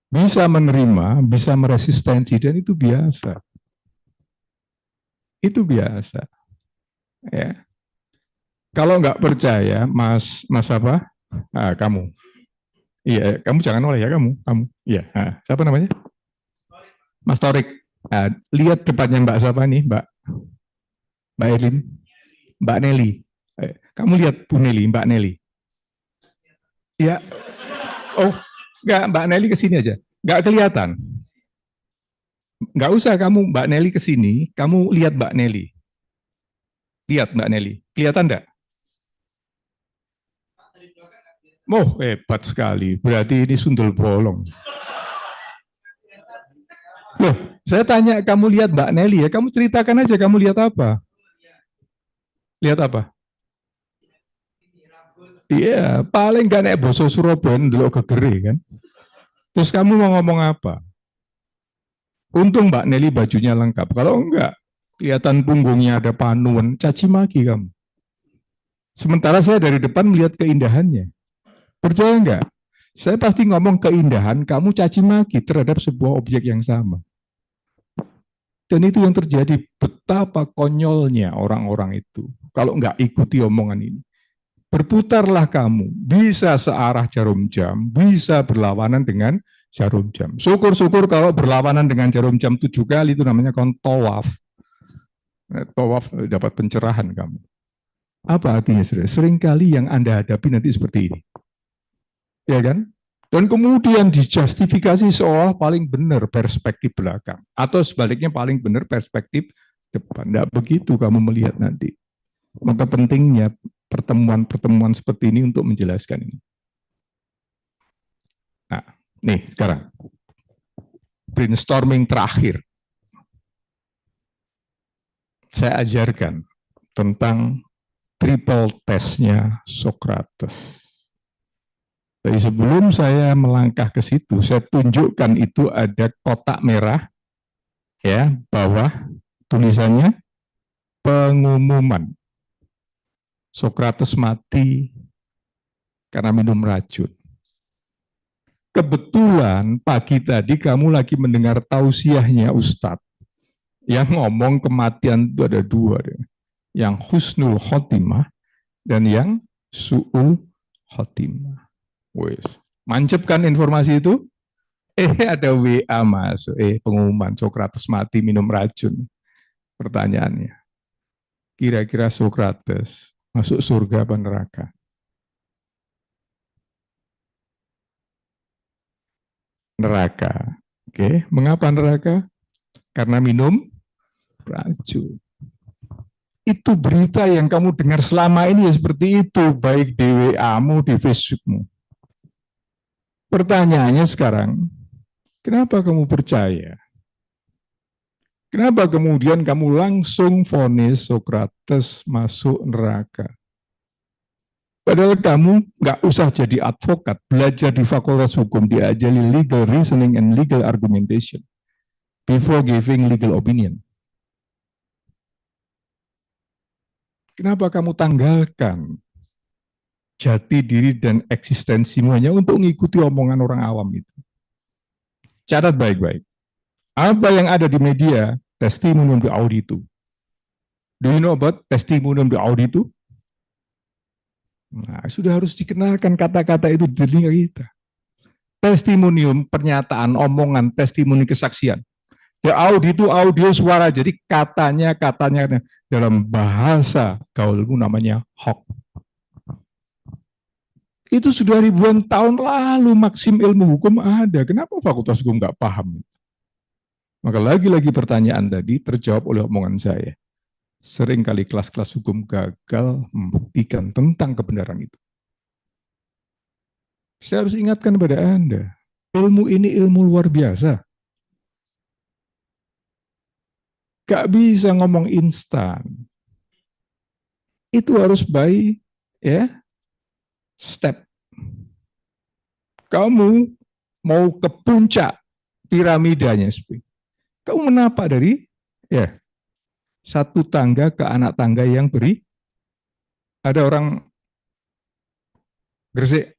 Bisa menerima, bisa meresistensi, dan itu biasa. Itu biasa. Ya. Kalau nggak percaya, Mas apa? Ah, kamu. Iya, kamu jangan oleh ya kamu. Iya. Ah, siapa namanya? Mas Torik. Ah, lihat depannya Mbak siapa nih, Mbak Erlin, Mbak Nelly. Kamu lihat Bu Nelly, Mbak Nelly. Iya. Oh, nggak, Mbak Nelly ke sini aja. Nggak kelihatan. Nggak usah kamu Mbak Nelly ke sini, kamu lihat Mbak Nelly. Lihat Mbak Nelly. Kelihatan enggak? Oh, hebat sekali. Berarti ini sundel bolong. Loh, saya tanya kamu lihat Mbak Nelly ya, kamu ceritakan aja kamu lihat apa? Lihat apa? Iya, paling gak nek boso Surabaya ndelok gegere kan. Terus kamu mau ngomong apa? Untung Mbak Nelly bajunya lengkap. Kalau enggak, kelihatan punggungnya ada panuan, caci maki kamu. Sementara saya dari depan melihat keindahannya. Percaya enggak? Saya pasti ngomong keindahan, kamu caci maki terhadap sebuah objek yang sama. Dan itu yang terjadi, betapa konyolnya orang-orang itu. Kalau enggak ikuti omongan ini. Berputarlah kamu, bisa searah jarum jam, bisa berlawanan dengan jarum jam. Syukur-syukur kalau berlawanan dengan jarum jam 7 kali, itu namanya tawaf. Tawaf dapat pencerahan kamu. Apa artinya, saudara? Seringkali yang Anda hadapi nanti seperti ini. Ya kan? Dan kemudian dijustifikasi seolah paling benar perspektif belakang. Atau sebaliknya paling benar perspektif depan. Tidak begitu kamu melihat nanti. Maka pentingnya pertemuan-pertemuan seperti ini untuk menjelaskan ini. Nah, nih sekarang. Brainstorming terakhir. Saya ajarkan tentang triple testnya Socrates. Jadi sebelum saya melangkah ke situ, saya tunjukkan itu ada kotak merah, ya, bawah tulisannya pengumuman. Socrates mati karena minum racun. Kebetulan pagi tadi kamu lagi mendengar tausiahnya Ustadz yang ngomong kematian itu ada dua, yang husnul khotimah dan yang su'ul khotimah. Wes, mancep kan informasi itu? Ada WA masuk, pengumuman Socrates mati minum racun. Pertanyaannya, kira-kira Socrates masuk surga apa neraka? Neraka. Oke, mengapa neraka? Karena minum racun. Itu berita yang kamu dengar selama ini ya seperti itu, baik di WA-mu, di Facebook-mu. Pertanyaannya sekarang, kenapa kamu percaya? Kenapa kemudian kamu langsung vonis Socrates masuk neraka? Padahal kamu nggak usah jadi advokat, belajar di Fakultas Hukum, diajari legal reasoning and legal argumentation before giving legal opinion. Kenapa kamu tanggalkan jati diri dan eksistensimu hanya untuk mengikuti omongan orang awam itu? Catat baik-baik. Apa yang ada di media, testimonium di auditu. Do you know about testimonium di auditu? Nah, sudah harus dikenalkan kata-kata itu di telinga kita. Testimonium, pernyataan, omongan, testimoni kesaksian. Ya auditu, audio suara, jadi katanya dalam bahasa gaulmu namanya hoax. Itu sudah ribuan tahun lalu maksim ilmu hukum ada. Kenapa Fakultas Hukum nggak paham? Maka lagi-lagi pertanyaan tadi terjawab oleh omongan saya. Seringkali kelas-kelas hukum gagal membuktikan tentang kebenaran itu. Saya harus ingatkan pada Anda, ilmu ini ilmu luar biasa. Gak bisa ngomong instan. Itu harus by step. Kamu mau ke puncak piramidanya, kamu menapak dari satu tangga ke anak tangga yang beri. Ada orang Gresik,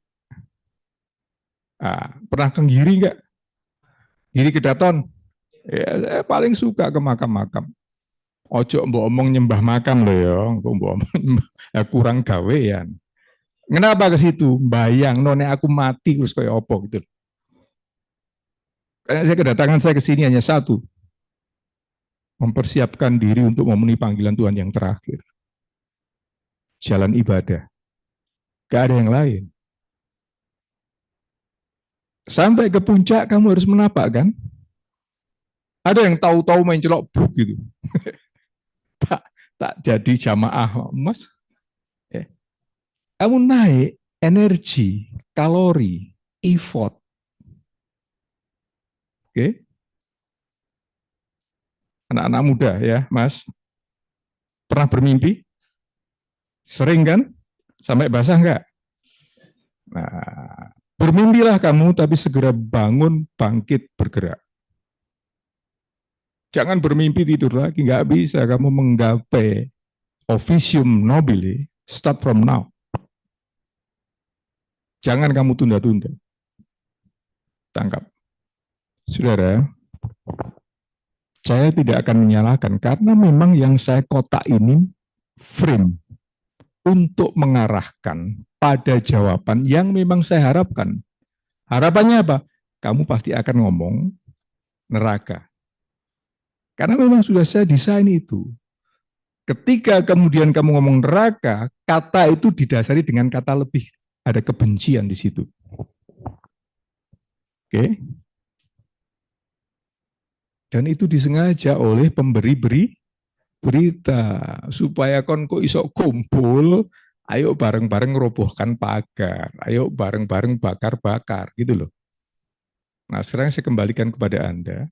pernah ke Giri nggak? Giri Kedaton. Ya, saya paling suka ke makam-makam. Ojo mbok omong nyembah makam loh ya, mbok omong kurang gawean. Kenapa ke situ? Bayang none aku mati terus kayak opo gitu. Karena kedatangan saya ke sini hanya satu. Mempersiapkan diri untuk memenuhi panggilan Tuhan yang terakhir. Jalan ibadah. Gak ada yang lain. Sampai ke puncak kamu harus menapak kan? Ada yang tahu-tahu main celok bruk gitu. tak jadi jamaah, Mas. Kamu naik energi, kalori, effort. Oke? Anak-anak muda ya, Mas. Pernah bermimpi? Sering kan? Sampai basah enggak? Nah, bermimpilah kamu tapi segera bangun, bangkit, bergerak. Jangan bermimpi tidur lagi, nggak bisa kamu menggapai officium nobile, start from now. Jangan kamu tunda-tunda. Tangkap. Saudara, saya tidak akan menyalahkan karena memang yang saya kotak ini frame untuk mengarahkan pada jawaban yang memang saya harapkan. Harapannya apa? Kamu pasti akan ngomong neraka. Karena memang sudah saya desain itu. Ketika kemudian kamu ngomong neraka, kata itu didasari dengan kata lebih. Ada kebencian di situ. Oke? Dan itu disengaja oleh pemberi berita supaya kon kok iso kumpul, ayo bareng-bareng robohkan pagar, ayo bareng-bareng bakar-bakar gitu loh. Nah, sekarang saya kembalikan kepada Anda.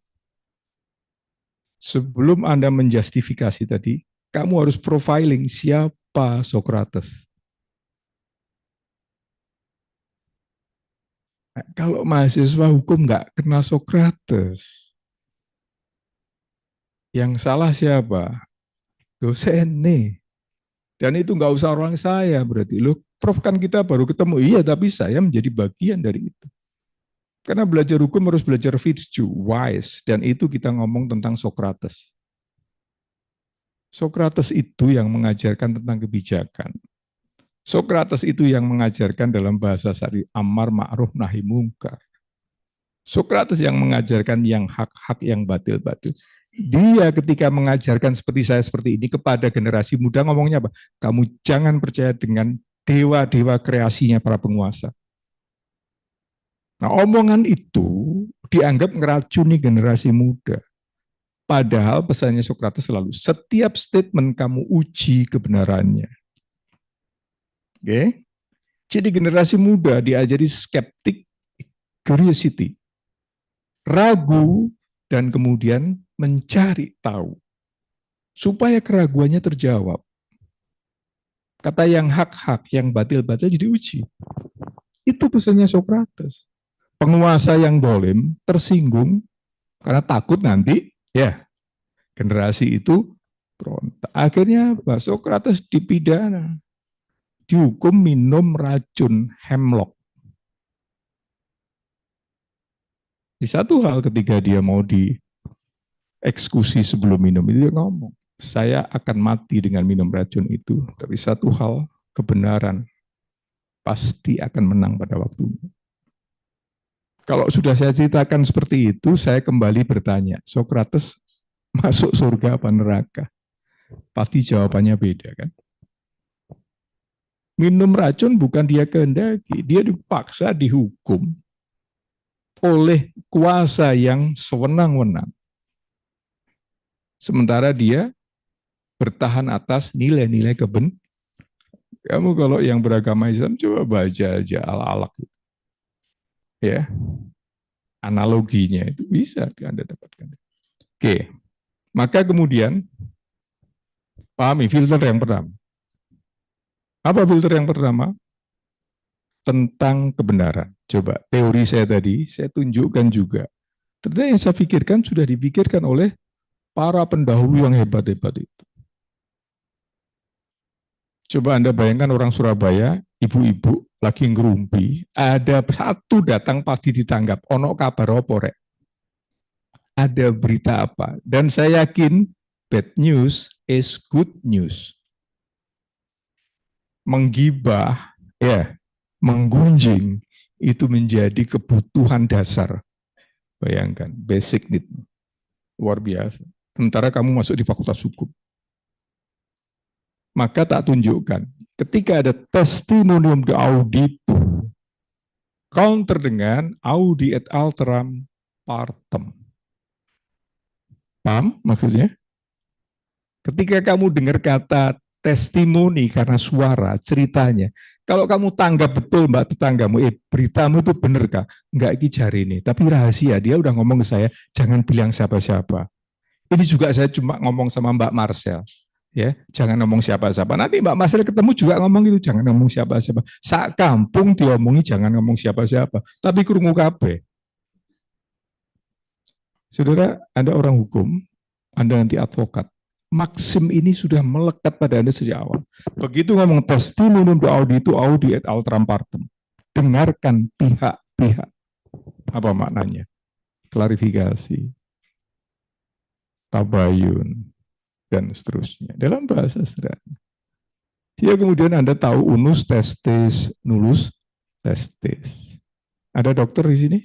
Sebelum Anda menjustifikasi tadi, kamu harus profiling siapa Socrates. Nah, kalau mahasiswa hukum nggak kenal Socrates, yang salah siapa? Dosen nih. Dan itu nggak usah orang saya berarti. Loh, Prof kan kita baru ketemu. Iya, tapi saya menjadi bagian dari itu. Karena belajar hukum harus belajar virtue, wise. Dan itu kita ngomong tentang Socrates. Socrates itu yang mengajarkan tentang kebijakan. Socrates itu yang mengajarkan dalam bahasa syari amar ma'ruf nahi mungkar. Socrates yang mengajarkan yang hak-hak yang batil-batil. Dia ketika mengajarkan seperti saya seperti ini kepada generasi muda ngomongnya apa? Kamu jangan percaya dengan dewa-dewa kreasinya para penguasa. Nah, omongan itu dianggap ngeracuni generasi muda. Padahal pesannya Socrates selalu, setiap statement kamu uji kebenarannya. Oke? Jadi generasi muda diajari skeptik, curiosity, ragu, dan kemudian mencari tahu. Supaya keraguannya terjawab. Kata yang hak-hak, yang batil-batil jadi uji. Itu pesannya Socrates. Penguasa yang dolim tersinggung karena takut nanti ya generasi itu berontak. Akhirnya Pak Socrates dipidana, dihukum minum racun hemlock. Di satu hal ketika dia mau dieksekusi sebelum minum itu dia ngomong, saya akan mati dengan minum racun itu. Tapi satu hal, kebenaran pasti akan menang pada waktunya. Kalau sudah saya ceritakan seperti itu, saya kembali bertanya, Socrates masuk surga apa neraka? Pasti jawabannya beda kan? Minum racun bukan dia kehendaki, dia dipaksa dihukum oleh kuasa yang sewenang-wenang. Sementara dia bertahan atas nilai-nilai kebenaran. Kamu kalau yang beragama Islam coba baca aja al-alaq. Ya, analoginya itu bisa Anda dapatkan. Oke, maka kemudian pahami filter yang pertama. Apa filter yang pertama? Tentang kebenaran. Coba teori saya tadi, saya tunjukkan juga. Ternyata yang saya pikirkan sudah dipikirkan oleh para pendahulu yang hebat-hebat itu. Coba Anda bayangkan orang Surabaya, ibu-ibu lagi ngerumpi, ada satu datang pasti ditanggap. Ono kabar apa rek? Ada berita apa? Dan saya yakin bad news is good news. Menggibah, ya, menggunjing itu menjadi kebutuhan dasar. Bayangkan, basic need. Luar biasa. Sementara kamu masuk di fakultas hukum. Maka tak tunjukkan. Ketika ada testimonium de auditu, counter dengan audi et alteram partem. Paham maksudnya? Ketika kamu dengar kata testimoni karena suara, ceritanya, kalau kamu tanggap betul mbak tetanggamu, beritamu itu benar kah? Enggak iki jari ini, tapi rahasia, dia udah ngomong ke saya, jangan bilang siapa-siapa. Ini juga saya cuma ngomong sama Mbak Marcel. Ya, jangan ngomong siapa-siapa. Nanti Mbak Marcel ketemu juga ngomong gitu, jangan ngomong siapa-siapa. Sak kampung diomongi jangan ngomong siapa-siapa, tapi krungu kabeh. Saudara, Anda orang hukum, Anda nanti advokat. Maksim ini sudah melekat pada Anda sejak awal. Begitu ngomong testimonium de auditu audi et alteram partem. Dengarkan pihak-pihak. Apa maknanya? Klarifikasi, tabayun, dan seterusnya. Dalam bahasa sederhana. Dia kemudian Anda tahu unus testis, nulus testis. Ada dokter di sini?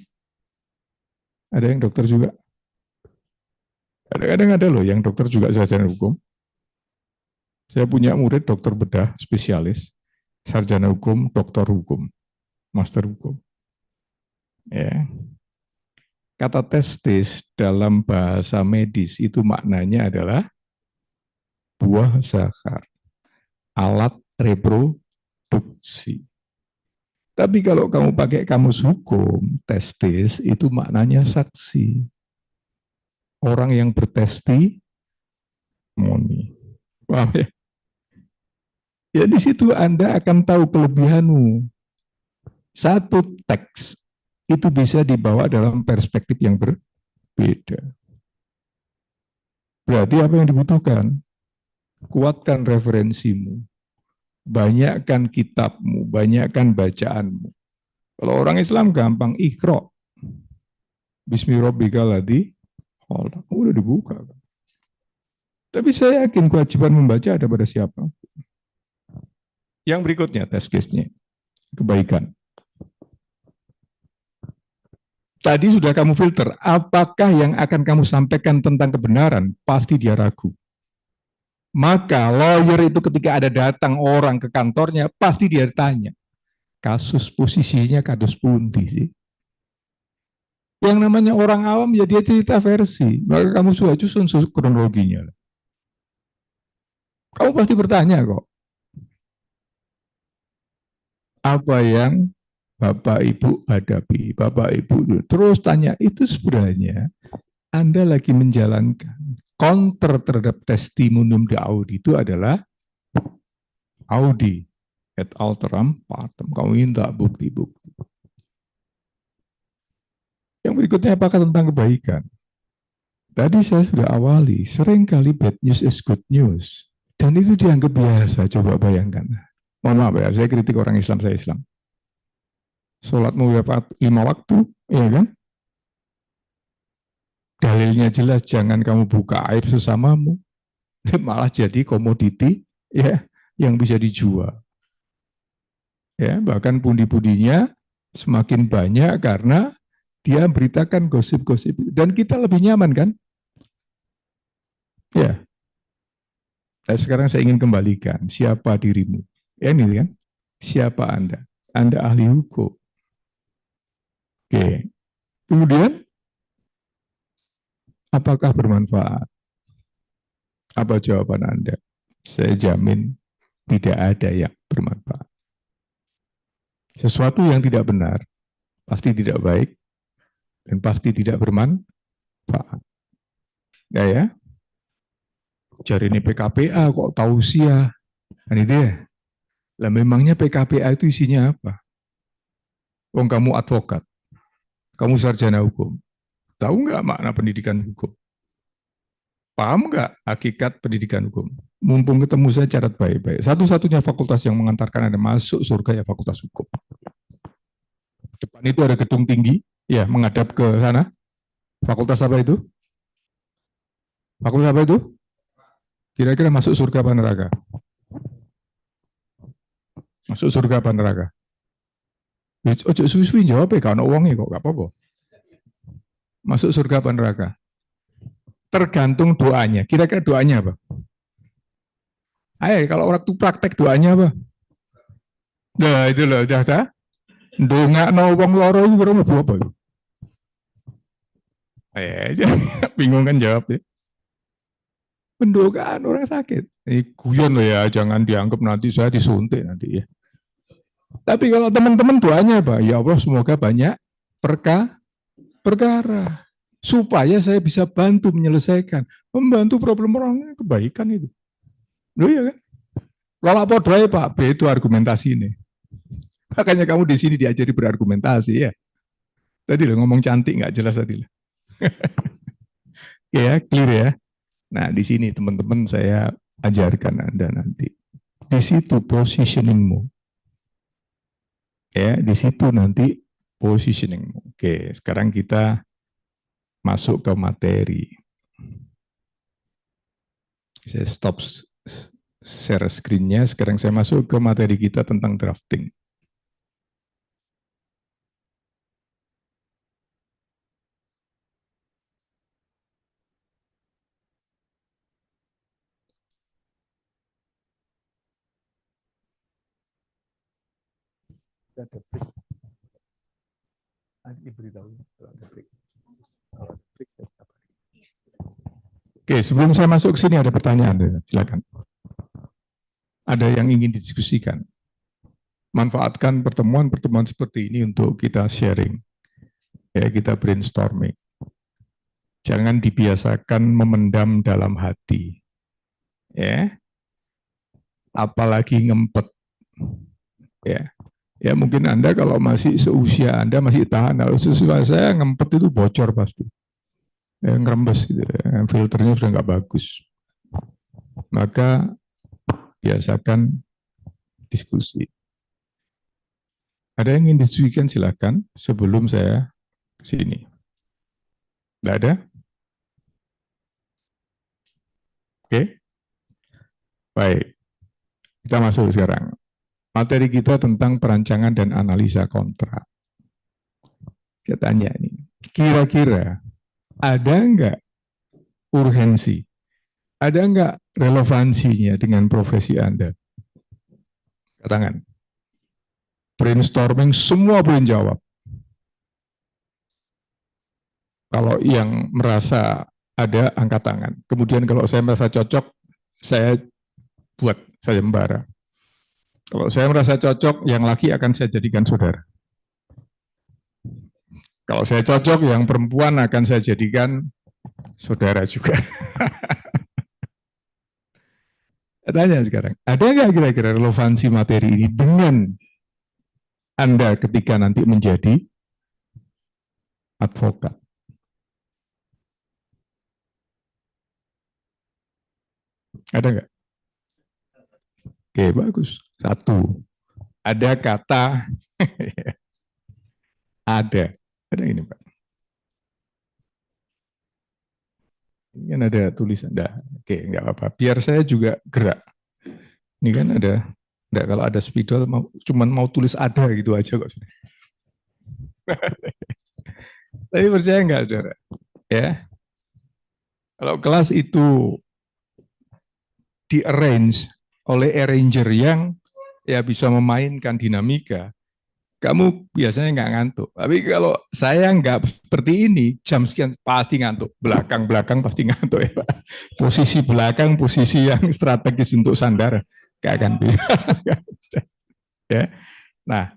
Ada yang dokter juga? Kadang-kadang ada loh yang dokter juga sarjana hukum. Saya punya murid dokter bedah spesialis, sarjana hukum, doktor hukum, master hukum. Ya. Kata testis dalam bahasa medis itu maknanya adalah buah zakar, alat reproduksi. Tapi kalau kamu pakai kamus hukum, testis itu maknanya saksi. Orang yang bertestimoni. Paham ya? Ya di situ Anda akan tahu kelebihanmu. Satu teks itu bisa dibawa dalam perspektif yang berbeda. Berarti apa yang dibutuhkan? Kuatkan referensimu. Banyakkan kitabmu, banyakkan bacaanmu. Kalau orang Islam gampang, Iqra. Bismi rabbikal ladzi khalaq. Udah dibuka. Tapi saya yakin kewajiban membaca ada pada siapa. Yang berikutnya, test case-nya. Kebaikan. Tadi sudah kamu filter, apakah yang akan kamu sampaikan tentang kebenaran? Pasti dia ragu. Maka lawyer itu ketika ada datang orang ke kantornya, pasti dia tanya, kasus posisinya kados pundi sih? Yang namanya orang awam ya dia cerita versi, maka kamu sudah susun kronologinya. Kamu pasti bertanya kok, apa yang Bapak Ibu hadapi, Bapak Ibu terus tanya, itu sebenarnya Anda lagi menjalankan counter terhadap testimonium de audi itu adalah Audi et alteram partem. Kamu minta bukti-bukti. Yang berikutnya apakah tentang kebaikan? Tadi saya sudah awali, seringkali bad news is good news. Dan itu dianggap biasa, coba bayangkan. Mohon maaf ya, saya kritik orang Islam, saya Islam. Sholatmu 5 waktu, ya kan? Dalilnya jelas, jangan kamu buka aib sesamamu. Malah jadi komoditi ya yang bisa dijual. Ya, bahkan pundi-pundinya semakin banyak karena dia beritakan gosip-gosip. Dan kita lebih nyaman kan? Ya. Nah, sekarang saya ingin kembalikan, siapa dirimu? Ya ini kan, siapa Anda? Anda ahli hukum. Oke. Kemudian, apakah bermanfaat? Apa jawaban Anda? Saya jamin tidak ada yang bermanfaat. Sesuatu yang tidak benar, pasti tidak baik, dan pasti tidak bermanfaat. Ya, cari ini PKPA kok tausiah. Kan itu ya. Lah memangnya PKPA itu isinya apa? Oh, kamu advokat, kamu sarjana hukum. Tahu nggak makna pendidikan hukum? Paham nggak hakikat pendidikan hukum? Mumpung ketemu saya catat baik-baik. Satu-satunya fakultas yang mengantarkan Anda masuk surga ya fakultas hukum. Depan itu ada gedung tinggi, ya menghadap ke sana. Fakultas apa itu? Fakultas apa itu? Kira-kira masuk surga apa neraka? Masuk surga apa neraka? Ojo suwi-suwi jawab ya, kalau uangnya kok gak apa-apa. Masuk surga apa neraka? Tergantung doanya. Kira-kira doanya apa? Ayo, kalau orang tuh praktek doanya apa? Nah, itu loh, udah. Dongak no wong loro itu berapa apa? Bingung kan jawab ya. Pendokaan orang sakit. Guyon loh ya, jangan dianggap nanti saya disuntik nanti ya. Tapi kalau teman-teman doanya apa? Ya Allah semoga banyak perkara. Supaya saya bisa bantu menyelesaikan. Membantu problem orang kebaikan itu. Loh ya kan? Lalu apa doa Pak? B itu argumentasi ini. Makanya kamu di sini diajari berargumentasi ya. Tadi lo ngomong cantik nggak jelas tadi lo. Ya, clear ya. Nah, di sini teman-teman saya ajarkan Anda nanti. Di situ positioningmu. Ya, di situ nanti positioningmu. Oke, sekarang kita masuk ke materi. Saya stop share screen-nya. Sekarang saya masuk ke materi kita tentang drafting. Ada break. Diberitahu kalau ada break. Oke, sebelum saya masuk ke sini ada pertanyaan, silakan. Ada yang ingin didiskusikan? Manfaatkan pertemuan-pertemuan seperti ini untuk kita sharing, ya, kita brainstorming. Jangan dibiasakan memendam dalam hati, ya. Apalagi ngempet, ya. Ya mungkin Anda kalau masih seusia Anda masih tahan, kalau sesuai saya ngempet itu bocor pasti, ya, ngerembes, gitu, ya. Filternya sudah nggak bagus. Maka biasakan diskusi. Ada yang ingin didiskusikan silakan sebelum saya ke sini. Tidak ada? Oke. Baik. Kita masuk sekarang. Materi kita tentang perancangan dan analisa kontrak. Saya tanya nih, kira-kira ada nggak urgensi, ada nggak relevansinya dengan profesi Anda? Katakan. Brainstorming semua boleh jawab. Kalau yang merasa ada, angkat tangan. Kemudian kalau saya merasa cocok, saya buat sayembara. Kalau saya merasa cocok, yang laki akan saya jadikan saudara. Kalau saya cocok, yang perempuan akan saya jadikan saudara juga. Tanya sekarang, ada nggak kira-kira relevansi materi ini dengan Anda ketika nanti menjadi advokat? Ada nggak? Oke, bagus. Satu, ada kata ada. Ada ini, Pak. Ini kan ada tulisan. Dah. Oke, nggak apa-apa. Biar saya juga gerak. Ini kan ada. Enggak, kalau ada spidol, cuman mau tulis ada gitu aja kok. Tapi percaya nggak, saudara? Ya, kalau kelas itu di-arrange oleh arranger yang ya bisa memainkan dinamika, kamu biasanya nggak ngantuk. Tapi kalau saya nggak seperti ini, jam sekian pasti ngantuk. Belakang-belakang pasti ngantuk ya Pak. Posisi belakang, posisi yang strategis untuk sandar, nggak akan bisa. Ya. Nah,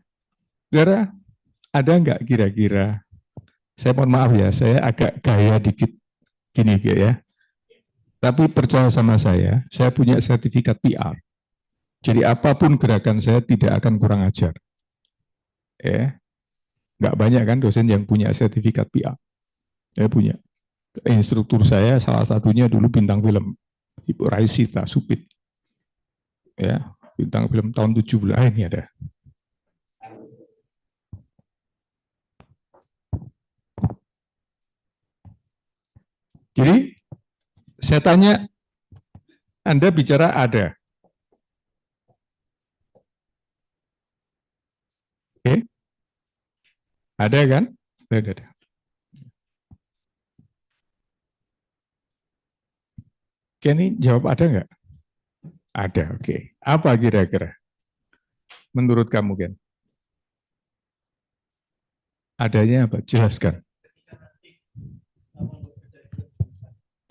saudara, ada nggak kira-kira, saya mohon maaf ya, saya agak gaya dikit gini ya. Tapi percaya sama saya punya sertifikat PR. Jadi apapun gerakan saya tidak akan kurang ajar. Ya, nggak banyak kan dosen yang punya sertifikat PR. Saya punya. Instruktur saya salah satunya dulu bintang film Ibu Raisita Supit. Ya, bintang film tahun 70. Ini ada. Jadi saya tanya, Anda bicara ada. Oke? Ada kan? Ada. Kenny jawab ada nggak? Ada, oke. Apa kira-kira? Menurut kamu, Ken? Adanya apa? Jelaskan.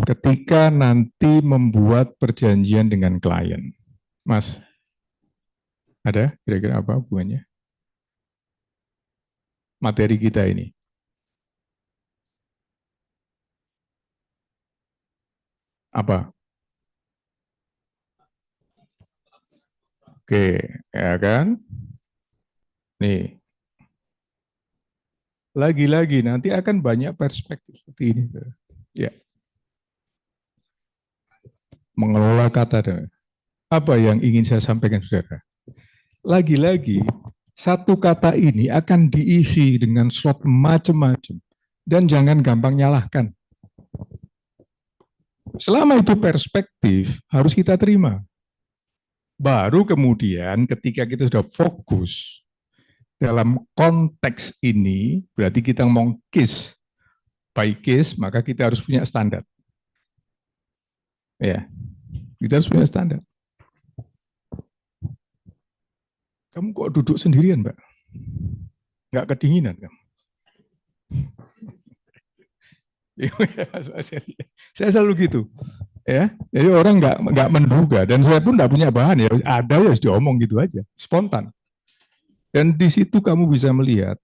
Ketika nanti membuat perjanjian dengan klien. Mas, ada kira-kira apa hubungannya? Materi kita ini. Apa? Oke, ya kan? Nih, lagi-lagi nanti akan banyak perspektif seperti ini. Ya, mengelola kata. Apa yang ingin saya sampaikan, saudara? Lagi-lagi, satu kata ini akan diisi dengan slot macam-macam. Dan jangan gampang nyalahkan. Selama itu perspektif, harus kita terima. Baru kemudian ketika kita sudah fokus dalam konteks ini, berarti kita ngomong case by case, maka kita harus punya standar. Ya, kita harus punya standar. Kamu kok duduk sendirian, Mbak? Nggak kedinginan kan? Saya selalu gitu, ya. Jadi orang nggak menduga, dan saya pun nggak punya bahan ya. Ada ya diomong gitu aja, spontan. Dan di situ kamu bisa melihat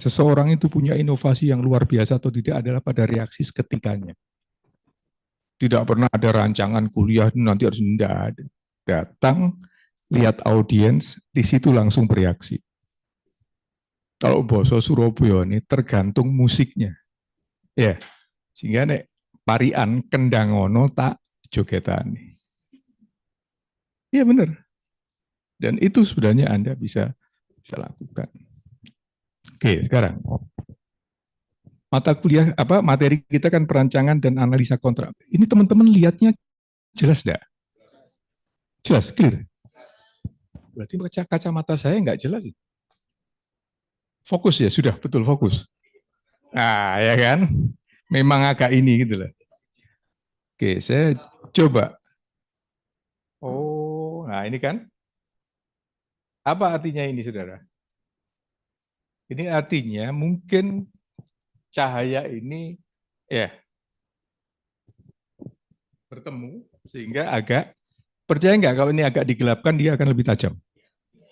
seseorang itu punya inovasi yang luar biasa atau tidak adalah pada reaksi seketikanya. Tidak pernah ada rancangan kuliah nanti harus tidak ada. Datang, lihat audiens, di situ langsung bereaksi. Kalau boso Surabaya ini tergantung musiknya. Ya, sehingga nek parian kendangono tak jogetan. Iya benar. Dan itu sebenarnya Anda bisa lakukan. Oke, sekarang mata kuliah materi kita kan perancangan dan analisa kontrak. Ini teman-teman lihatnya jelas enggak? Jelas, clear. Berarti kacamata saya nggak jelas. Fokus ya, sudah betul fokus. Nah, ya kan? Memang agak ini gitu loh. Oke, saya coba. Oh, nah ini kan. Apa artinya ini, saudara? Ini artinya mungkin cahaya ini ya bertemu sehingga agak, percaya nggak kalau ini agak digelapkan dia akan lebih tajam.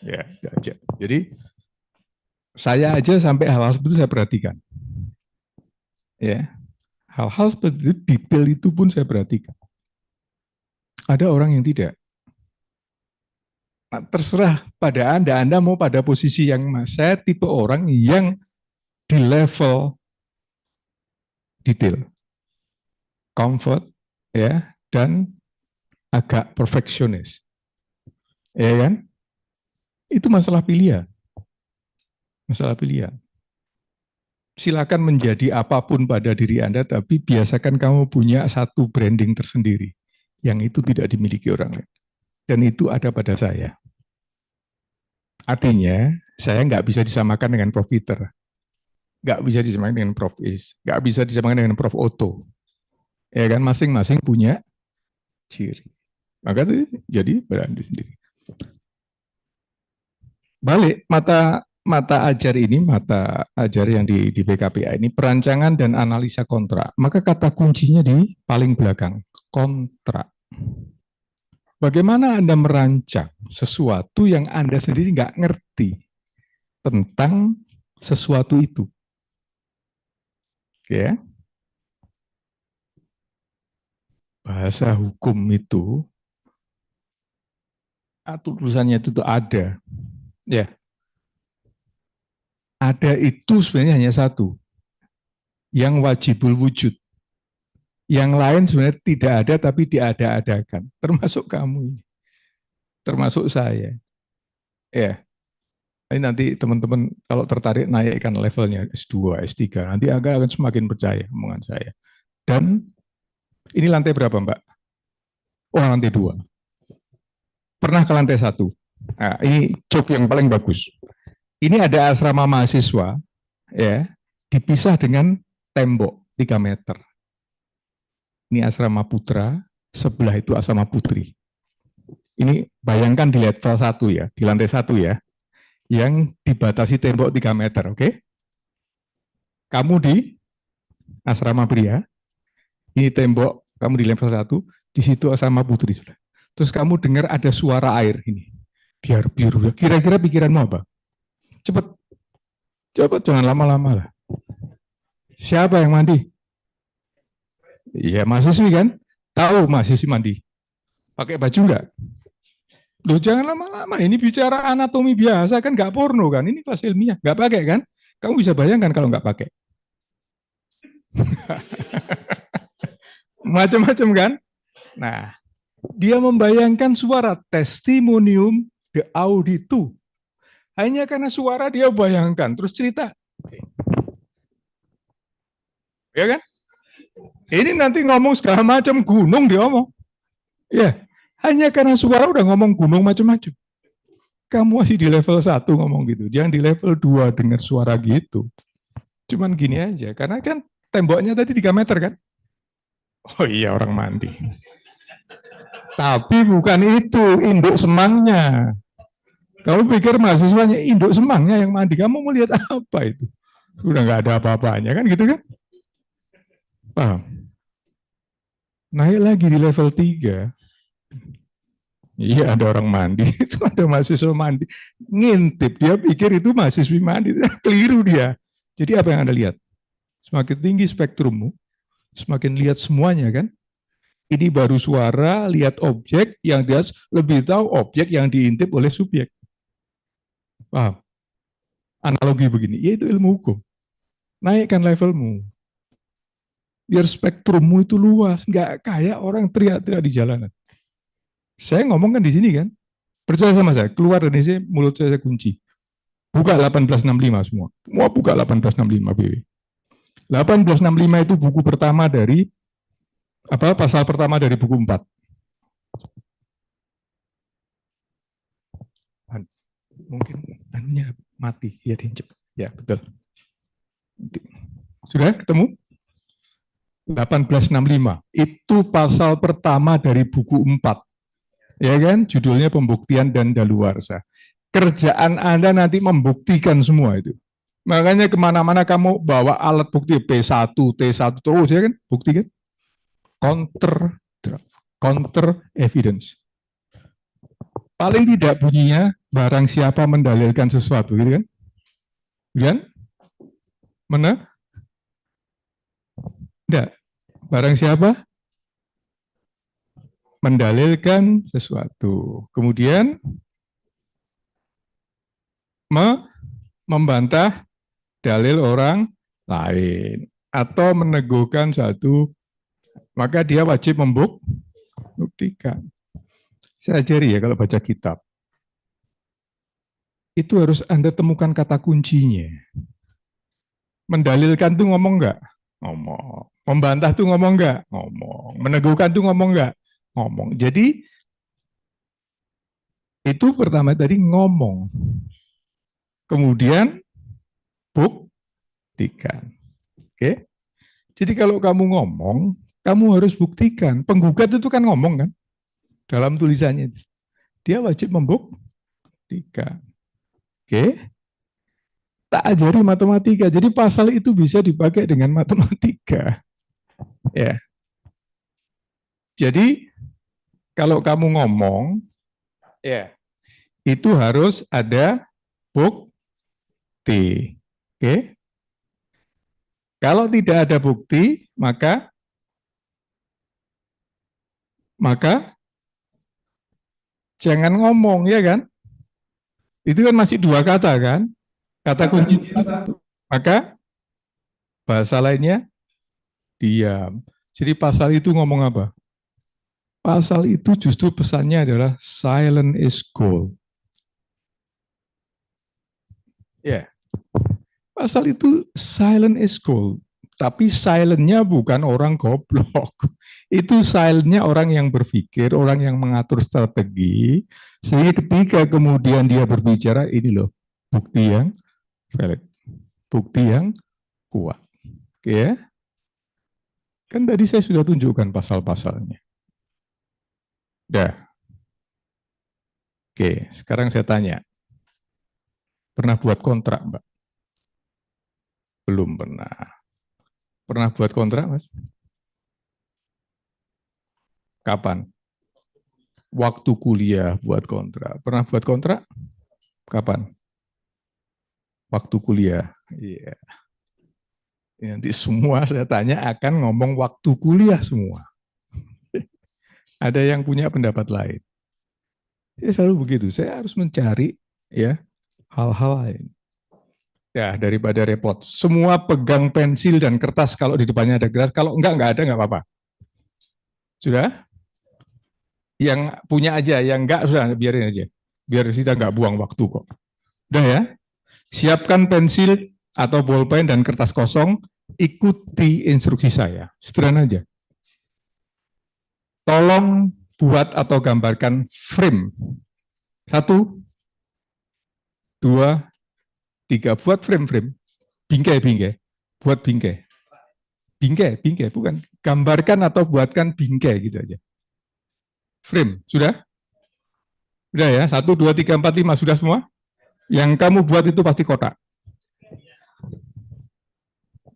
Ya, aja. Jadi saya aja sampai hal-hal seperti itu saya perhatikan. Ya, hal-hal seperti itu, detail itu pun saya perhatikan. Ada orang yang tidak. Nah, terserah pada Anda mau pada posisi yang saya tipe orang yang di level detail, comfort, ya, dan agak perfeksionis. Ya kan? Itu masalah pilihan. Masalah pilihan. Silakan menjadi apapun pada diri Anda, tapi biasakan kamu punya satu branding tersendiri yang itu tidak dimiliki orang lain. Dan itu ada pada saya. Artinya, saya nggak bisa disamakan dengan Prof. Peter. Nggak bisa disamakan dengan Prof. Is. Nggak bisa disamakan dengan Prof. Otto. Ya kan, masing-masing punya ciri. Maka itu jadi berarti sendiri. Balik, mata ajar ini, mata ajar yang di PKPA ini, perancangan dan analisa kontrak. Maka kata kuncinya di paling belakang, kontrak. Bagaimana Anda merancang sesuatu yang Anda sendiri nggak ngerti tentang sesuatu itu? Oke. Bahasa hukum itu, atau tulisannya itu tuh ada. Ya. Ada itu sebenarnya hanya satu. Yang wajibul wujud. Yang lain sebenarnya tidak ada tapi diada-adakan. Termasuk kamu ini. Termasuk saya. Ya. Ini nanti teman-teman kalau tertarik naikkan levelnya S2, S3. Nanti akan semakin percaya omongan saya. Dan ini lantai berapa, Mbak? Oh, lantai 2. Pernah ke lantai 1. Nah, ini job yang paling bagus. Ini ada asrama mahasiswa, ya, dipisah dengan tembok 3 meter. Ini asrama putra, sebelah itu asrama putri. Ini bayangkan di level 1 ya, di lantai 1 ya, yang dibatasi tembok 3 meter, oke? Kamu di asrama pria, ini tembok, kamu di level 1, di situ asrama putri. Terus kamu dengar ada suara air ini, biar biru. Kira-kira pikiranmu apa? Cepat, jangan lama-lama lah. Siapa yang mandi? Ya mahasiswi kan? Tahu mahasiswi mandi. Pakai baju enggak? Loh jangan lama-lama, ini bicara anatomi biasa kan, nggak porno kan? Ini kelas ilmiah, nggak pakai kan? Kamu bisa bayangkan kalau nggak pakai. Macam-macam kan? Nah, dia membayangkan suara testimonium de auditu. Hanya karena suara dia bayangkan, terus cerita. Ya kan? Ini nanti ngomong segala macam gunung dia ngomong. Ya, hanya karena suara udah ngomong gunung macam-macam. Kamu masih di level 1 ngomong gitu. Jangan di level 2 dengar suara gitu. Cuman gini aja, karena kan temboknya tadi 3 meter kan? Oh iya, orang mandi. Tapi bukan itu induk semangnya. Kamu pikir mahasiswanya induk semangnya yang mandi, kamu mau lihat apa itu? Sudah nggak ada apa-apanya kan gitu kan? Paham? Naik lagi di level 3. Iya ada orang mandi, itu ada mahasiswa mandi. Ngintip, dia pikir itu mahasiswi mandi. Keliru dia. Jadi apa yang Anda lihat? Semakin tinggi spektrummu, semakin lihat semuanya kan? Ini baru suara, lihat objek, yang dia lebih tahu objek yang diintip oleh subjek. Paham? Analogi begini, yaitu ilmu hukum. Naikkan levelmu. Biar spektrummu itu luas, nggak kayak orang teriak-teriak di jalanan. Saya ngomong kan di sini kan, percaya sama saya, keluar dari sini mulut saya kunci. Buka 1865 semua. Semua buka 1865 BW. 1865 itu buku pertama dari pasal pertama dari buku 4. Mungkin anunya mati, ya diinjek. Ya, betul. Sudah ketemu? 1865 itu pasal pertama dari buku 4. Ya kan? Judulnya pembuktian dan daluarsa. Kerjaan Anda nanti membuktikan semua itu. Makanya kemana-mana kamu bawa alat bukti P1, T1 terus ya kan? Bukti kan? Counter evidence. Paling tidak bunyinya barang siapa mendalilkan sesuatu gitu kan? Kan? Mana? Tidak. Barang siapa mendalilkan sesuatu. Kemudian membantah dalil orang lain atau meneguhkan satu, maka dia wajib membuktikan. Saya ajari ya kalau baca kitab. Itu harus Anda temukan kata kuncinya. Mendalilkan tuh ngomong enggak? Ngomong. Membantah tuh ngomong enggak? Ngomong. Meneguhkan tuh ngomong enggak? Ngomong. Jadi itu pertama tadi ngomong. Kemudian buktikan. Oke? Jadi kalau kamu ngomong, kamu harus buktikan. Penggugat itu kan ngomong kan? Dalam tulisannya. Dia wajib membuktikan. Oke? Tak ajari matematika. Jadi pasal itu bisa dipakai dengan matematika. Ya. Jadi kalau kamu ngomong, ya, itu harus ada bukti. Oke? Kalau tidak ada bukti, maka jangan ngomong, ya kan? Itu kan masih dua kata kan? Kata kunci. Maka bahasa lainnya diam. Jadi pasal itu ngomong apa? Pasal itu justru pesannya adalah silent is gold. Ya, pasal itu silent is gold. Tapi silentnya bukan orang goblok. Itu silentnya orang yang berpikir, orang yang mengatur strategi. Sehingga ketika kemudian dia berbicara, ini loh, bukti yang valid. Bukti yang kuat. Oke ya. Kan tadi saya sudah tunjukkan pasal-pasalnya. Dah. Oke, sekarang saya tanya. Pernah buat kontrak, Mbak? Belum pernah. Pernah buat kontrak, Mas? Kapan? Waktu kuliah buat kontrak. Pernah buat kontrak? Kapan? Waktu kuliah. Iya. Nanti semua saya tanya akan ngomong waktu kuliah semua. Ada yang punya pendapat lain. Ya selalu begitu. Saya harus mencari ya hal-hal lain. Ya daripada repot. Semua pegang pensil dan kertas kalau di depannya ada kertas. Kalau enggak ada enggak apa-apa. Sudah? Yang punya aja, yang enggak sudah biarin aja. Biar kita enggak buang waktu kok. Udah ya? Siapkan pensil atau bolpen dan kertas kosong. Ikuti instruksi saya. Sederhana aja. Tolong buat atau gambarkan frame. 1, 2, 3. Buat frame-frame. Bingkai-bingkai. Buat bingkai. Bingkai, bukan. Gambarkan atau buatkan bingkai gitu aja. Frame, sudah? Udah ya, 1, 2, 3, 4, 5, sudah semua? Yang kamu buat itu pasti kotak.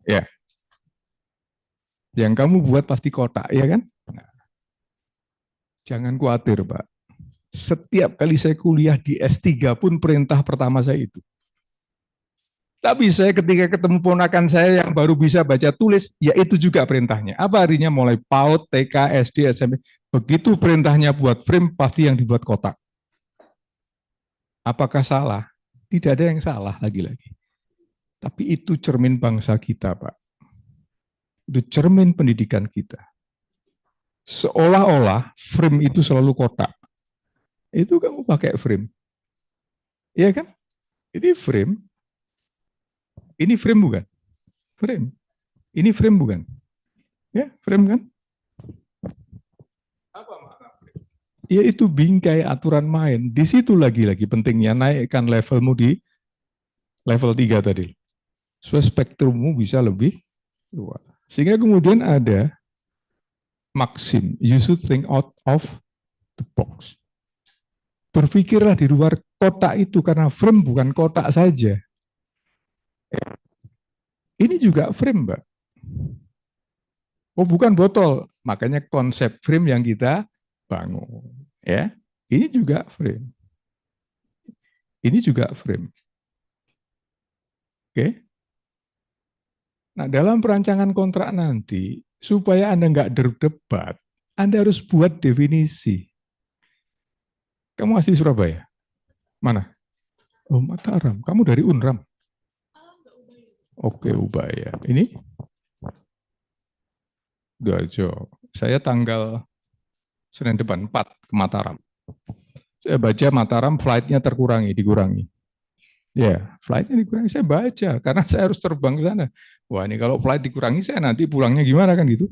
Ya. Yang kamu buat pasti kotak, ya kan? Nah, jangan khawatir, Pak. Setiap kali saya kuliah di S3 pun perintah pertama saya itu. Tapi saya ketika ketemu ponakan saya yang baru bisa baca tulis, ya itu juga perintahnya. Apa artinya? Mulai PAUD, TK, SD, SMP. Begitu perintahnya buat frame, pasti yang dibuat kotak. Apakah salah? Tidak ada yang salah lagi-lagi. Tapi itu cermin bangsa kita, Pak. Itu cermin pendidikan kita. Seolah-olah frame itu selalu kotak. Itu kamu pakai frame. Iya kan? Ini frame. Ini frame bukan? Frame. Ini frame bukan? Ya, frame kan? Apa makna frame? Ya itu bingkai aturan main. Di situ lagi-lagi pentingnya naikkan levelmu di level 3 tadi. Supaya spektrummu bisa lebih luas. Sehingga kemudian ada maksim, you should think out of the box. Berpikirlah di luar kotak itu, karena frame bukan kotak saja. Ini juga frame, Mbak. Oh, bukan botol. Makanya konsep frame yang kita bangun. Ya, ini juga frame. Ini juga frame. Oke. Nah, dalam perancangan kontrak nanti, supaya Anda nggak berdebat, Anda harus buat definisi. Kamu asli Surabaya? Mana? Oh, Mataram. Kamu dari Unram? Oke, Ubaya. Ini? Sidoarjo. Saya tanggal Senin depan 4 ke Mataram. Saya baca Mataram flight-nya dikurangi. Ya, flight-nya dikurangi. Saya baca karena saya harus terbang ke sana. Wah, ini kalau flight dikurangi saya nanti pulangnya gimana kan gitu.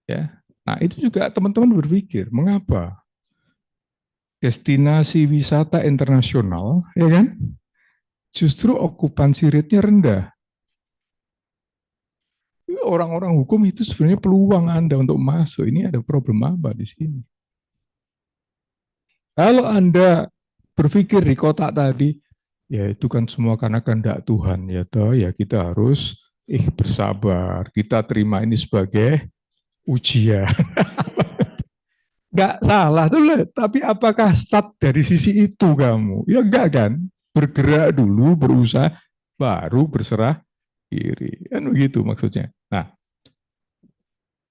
Ya. Nah, itu juga teman-teman berpikir, mengapa destinasi wisata internasional, ya kan? Justru okupansi rate-nya rendah. Orang-orang hukum itu sebenarnya peluang Anda untuk masuk. Ini ada problem apa di sini? Kalau Anda berpikir di kotak tadi, ya itu kan semua karena kehendak Tuhan, ya toh, ya kita harus bersabar. Kita terima ini sebagai ujian. Nggak salah tuh, tapi apakah start dari sisi itu kamu? Ya enggak kan? Bergerak dulu, berusaha, baru berserah diri. Kan begitu maksudnya. Nah,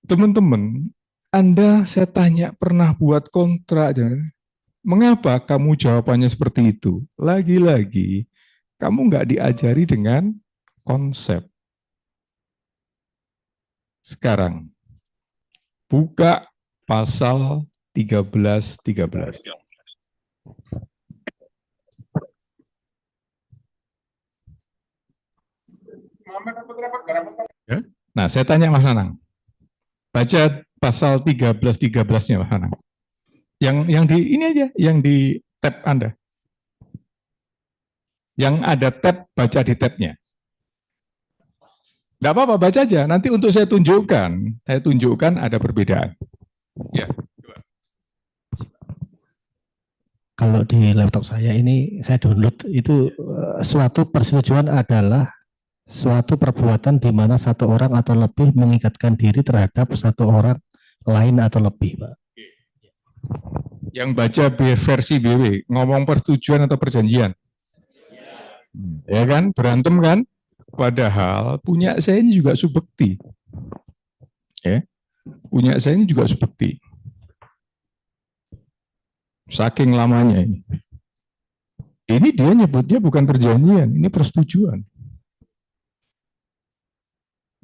teman-teman, Anda saya tanya pernah buat kontrak, mengapa kamu jawabannya seperti itu? Lagi-lagi, kamu nggak diajari dengan konsep. Sekarang, buka pasal 13. Ya? Nah, saya tanya Mas Nanang. Baca pasal 13-13-nya Mas Nanang. Yang di ini aja, yang di tab Anda. Yang ada tab, baca di tabnya. Tidak apa-apa, baca aja. Nanti untuk saya tunjukkan ada perbedaan. Ya. Kalau di laptop saya ini, saya download itu suatu persetujuan adalah suatu perbuatan di mana satu orang atau lebih mengikatkan diri terhadap satu orang lain atau lebih, Pak. Yang baca versi BW, ngomong persetujuan atau perjanjian. Ya kan, berantem kan? Padahal punya saya ini juga subekti. Ya. Punya saya ini juga subekti. Saking lamanya ini. Ini dia nyebutnya bukan perjanjian, ini persetujuan.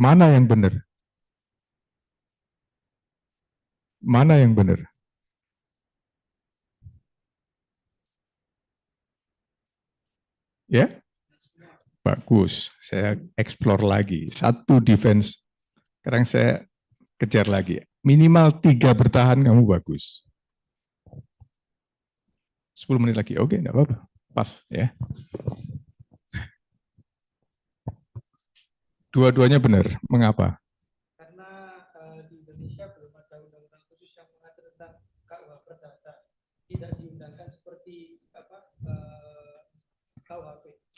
Mana yang benar? Mana yang benar? Ya? Bagus. Saya explore lagi. Satu defense. Sekarang saya kejar lagi. Minimal 3 bertahan kamu bagus. 10 menit lagi. Oke, enggak apa-apa. Pas ya. Dua-duanya benar. Mengapa? Karena di Indonesia belum ada undang-undang khusus yang mengatur tentang KUH Perdata, tidak diundang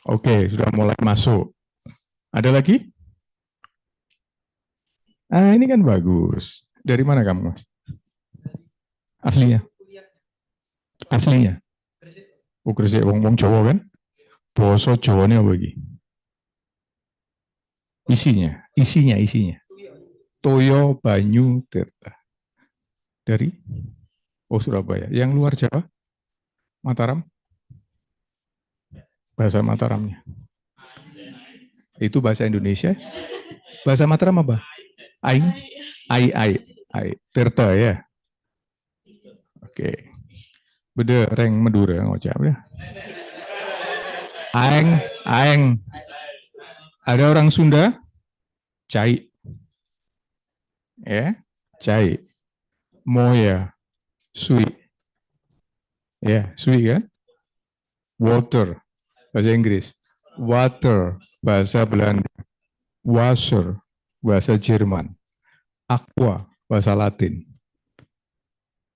Oke, sudah mulai masuk. Ada lagi? Ah, ini kan bagus. Dari mana kamu, Mas? Aslinya? Aslinya? Oh, Gresik, wong Jawa kan? Basa Jawane apa iki? Isinya. Toyo Banyu Tirta. Dari? Oh, Surabaya. Yang luar Jawa? Mataram? Bahasa Mataramnya. Itu bahasa Indonesia. Bahasa Mataram apa? Aing? Ai. Tirta ya. Oke. Beda reng Madura ngocap ya. Aeng. Ada orang Sunda? Cai. Ya, cai. Moya. Sui. Ya, sui kan? Water. Bahasa Inggris. Water. Bahasa Belanda. Wasser. Bahasa Jerman. Aqua. Bahasa Latin.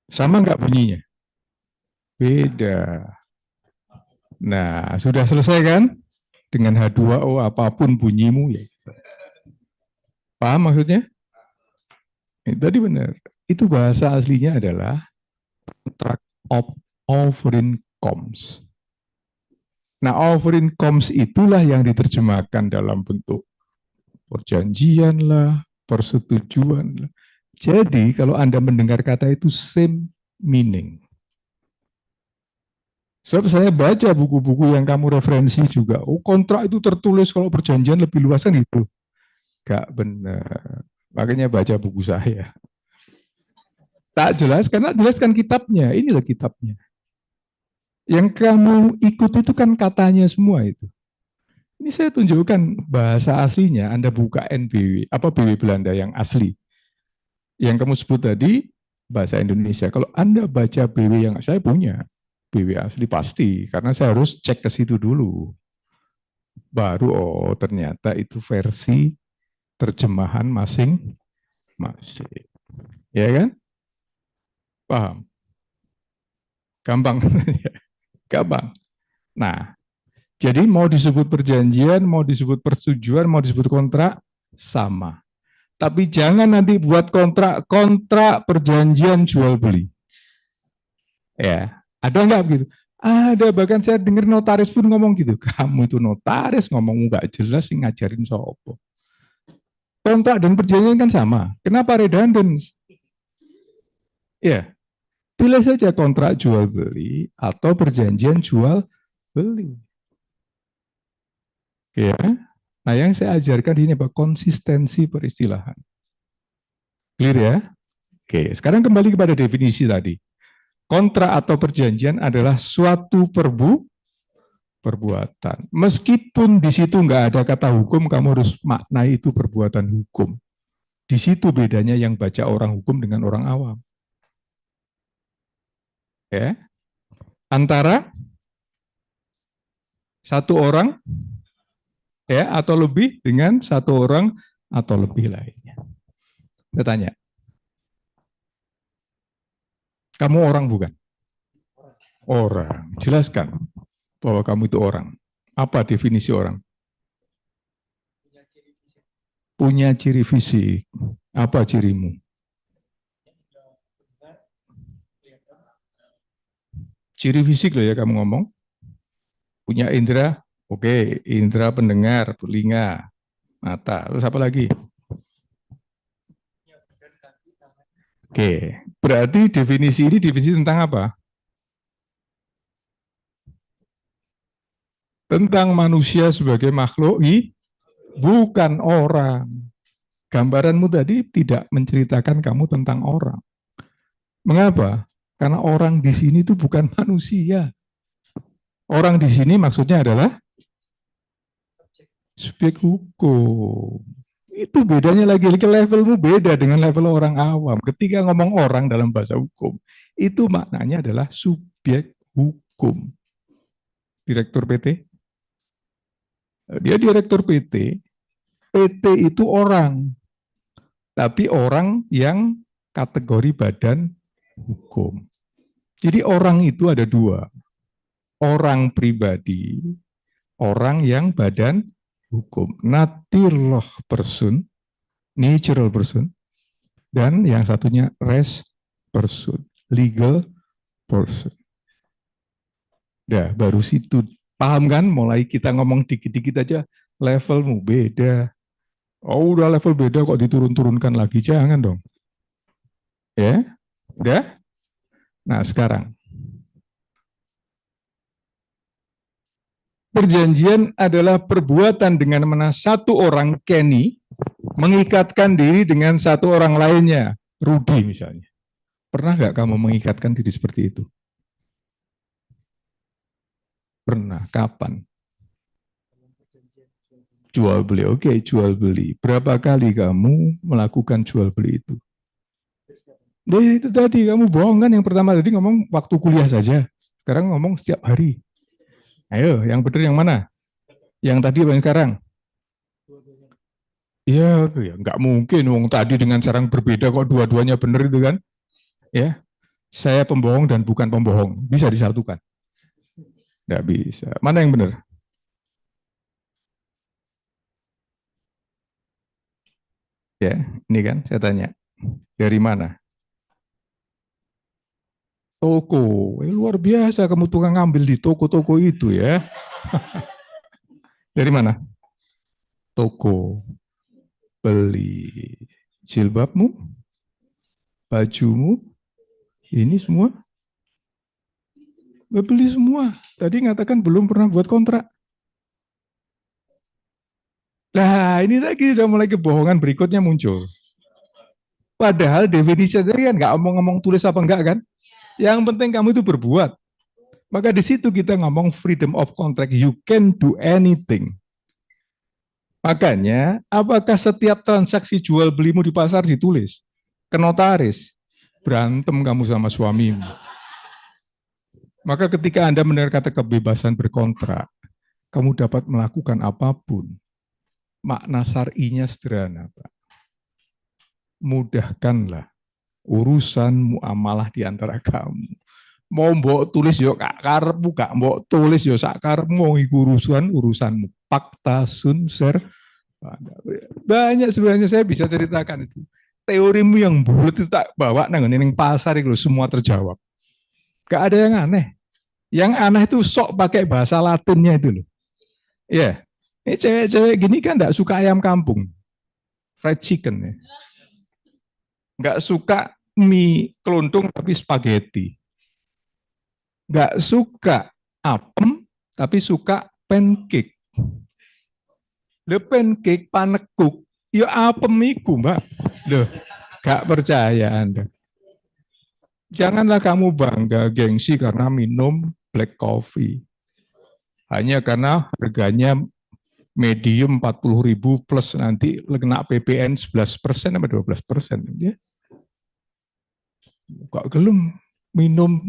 Sama nggak bunyinya? Beda. Nah, sudah selesai kan? Dengan H2O apapun bunyimu ya. Paham maksudnya? Tadi benar. Itu bahasa aslinya adalah contract of offering comes. Nah, offering comes itulah yang diterjemahkan dalam bentuk perjanjian lah, persetujuan lah. Jadi, kalau Anda mendengar kata itu same meaning. Sebab saya baca buku-buku yang kamu referensi juga. Oh, kontrak itu tertulis kalau perjanjian lebih luas kan itu. Gak benar. Makanya baca buku saya. Tak jelas, karena jelaskan kitabnya. Inilah kitabnya. Yang kamu ikut itu kan katanya semua itu. Ini saya tunjukkan bahasa aslinya. Anda buka NBW, BW Belanda yang asli. Yang kamu sebut tadi bahasa Indonesia. Kalau Anda baca BW yang saya punya, BW asli pasti, karena saya harus cek ke situ dulu. Baru ternyata itu versi terjemahan masing-masing. Ya kan? Paham? Gampang. Gampang. Nah, jadi mau disebut perjanjian, mau disebut persetujuan, mau disebut kontrak, sama. Tapi jangan nanti buat kontrak perjanjian jual beli. Ya, ada nggak begitu? Ada, bahkan saya dengar notaris pun ngomong gitu. Kamu itu notaris ngomong nggak jelas sih, ngajarin sopo. Kontrak dan perjanjian kan sama. Kenapa redundant? Ya, pilih saja kontrak jual beli atau perjanjian jual beli. Ya, nah yang saya ajarkan ini apa? Konsistensi peristilahan. Clear ya? Oke, sekarang kembali kepada definisi tadi. Kontrak atau perjanjian adalah suatu perbuatan. Meskipun di situ nggak ada kata hukum, kamu harus maknai itu perbuatan hukum. Di situ bedanya yang baca orang hukum dengan orang awam. Ya, antara satu orang ya atau lebih dengan satu orang atau lebih lainnya. Saya tanya, kamu orang bukan? Orang. Jelaskan bahwa kamu itu orang. Apa definisi orang? Punya ciri fisik. Apa cirimu? Ciri fisik loh ya kamu ngomong. Punya indera, oke, indera pendengar, telinga, mata. Terus apa lagi? Oke, berarti definisi ini definisi tentang apa? Tentang manusia sebagai makhluk bukan orang. Gambaranmu tadi tidak menceritakan kamu tentang orang. Mengapa? Karena orang di sini itu bukan manusia. Orang di sini maksudnya adalah subjek hukum. Itu bedanya lagi levelmu beda dengan level orang awam. Ketika ngomong orang dalam bahasa hukum, itu maknanya adalah subjek hukum. Direktur PT, dia direktur PT. PT itu orang, tapi orang yang kategori badan hukum. Jadi orang itu ada dua. orang pribadi, orang yang badan hukum, natural person, natural person, dan yang satunya res person, legal person. Dah, baru situ. Paham kan? Mulai kita ngomong dikit-dikit aja, levelmu beda. Oh, udah level beda kok diturun-turunkan lagi. Jangan dong. Ya, udah? Nah, sekarang. Perjanjian adalah perbuatan dengan mana satu orang, Kenny, mengikatkan diri dengan satu orang lainnya, Rudy misalnya. Pernah nggak kamu mengikatkan diri seperti itu? Pernah. Kapan? Jual beli. Oke, jual beli. Berapa kali kamu melakukan jual beli itu? Nah, itu tadi kamu bohong kan, yang pertama tadi ngomong waktu kuliah saja. Sekarang ngomong setiap hari. Ayo, yang benar yang mana? Yang tadi apa yang sekarang? Iya, ya, nggak mungkin. Wong tadi dengan cara yang berbeda kok dua-duanya benar itu kan? Ya, saya pembohong dan bukan pembohong. Bisa disatukan? Nggak bisa. Mana yang benar? Ya, ini kan saya tanya. Dari mana? Toko. Luar biasa kamu tukang ngambil di toko-toko itu ya. Dari mana? Toko. Beli jilbabmu, bajumu, ini semua. Beli semua. Tadi ngatakan belum pernah buat kontrak. Nah, ini lagi udah mulai kebohongan berikutnya muncul. Padahal definisi tadi kan nggak ngomong tulis apa enggak kan? Yang penting kamu itu berbuat. Maka di situ kita ngomong freedom of contract. You can do anything. Makanya, apakah setiap transaksi jual belimu di pasar ditulis ke notaris? Berantem kamu sama suamimu. Maka ketika Anda mendengar kata kebebasan berkontrak, kamu dapat melakukan apapun. Makna syar'inya sederhana, Pak. Mudahkanlah urusan muamalah di antara kamu. Mau mbok tulis yo kak karepmu, gak mbok tulis yo sak karepmu, iku urusanmu. Fakta sun ser. Banyak sebenarnya saya bisa ceritakan itu. Teorimu yang bulat itu tak bawa nang pasar itu semua terjawab. Gak ada yang aneh. Yang aneh itu sok pakai bahasa Latinnya itu loh. Ya, ini cewek-cewek gini kan gak suka ayam kampung, fried chicken ya. Nggak suka mie keluntung tapi spaghetti. Nggak suka apem tapi suka pancake. Le pancake panekuk, ya apem iku mbak. Loh, gak percaya Anda. Janganlah kamu bangga gengsi karena minum black coffee. Hanya karena harganya medium 40.000 plus nanti kena PPN 11% sampai 12%. Ya. Gak gelem minum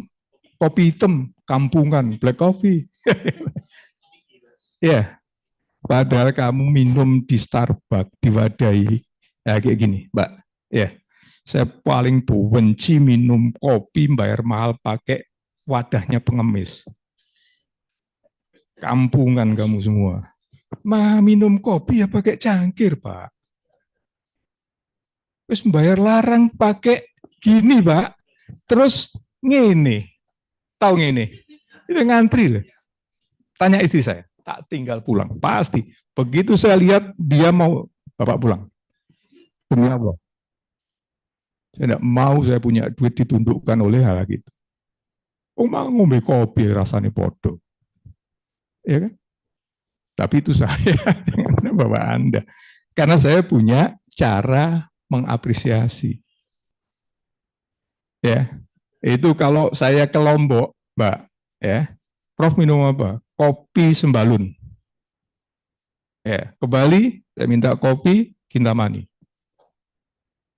kopi hitam kampungan, black coffee. Ya, padahal kamu minum di Starbucks, diwadahi. Ya kayak gini, Mbak. Ya, saya paling benci minum kopi bayar mahal pakai wadahnya pengemis. Kampungan kamu semua. Mah minum kopi ya pakai cangkir, Pak. Terus bayar larang pakai gini, Pak. Terus ngene. Tahu ngene? Itu ngantri loh. Tanya istri saya, tak tinggal pulang. Pasti. Begitu saya lihat dia mau Bapak pulang. Demi Allah. Saya tidak mau saya punya duit ditundukkan oleh hal gitu. Oh, mau ngombe kopi rasanya podo. Ya kan? Tapi itu saya, jangan bawa Anda. Karena saya punya cara mengapresiasi. Ya, itu kalau saya ke Lombok, Mbak, ya, Prof minum apa? Kopi Sembalun. Ya, ke Bali, saya minta kopi Kintamani.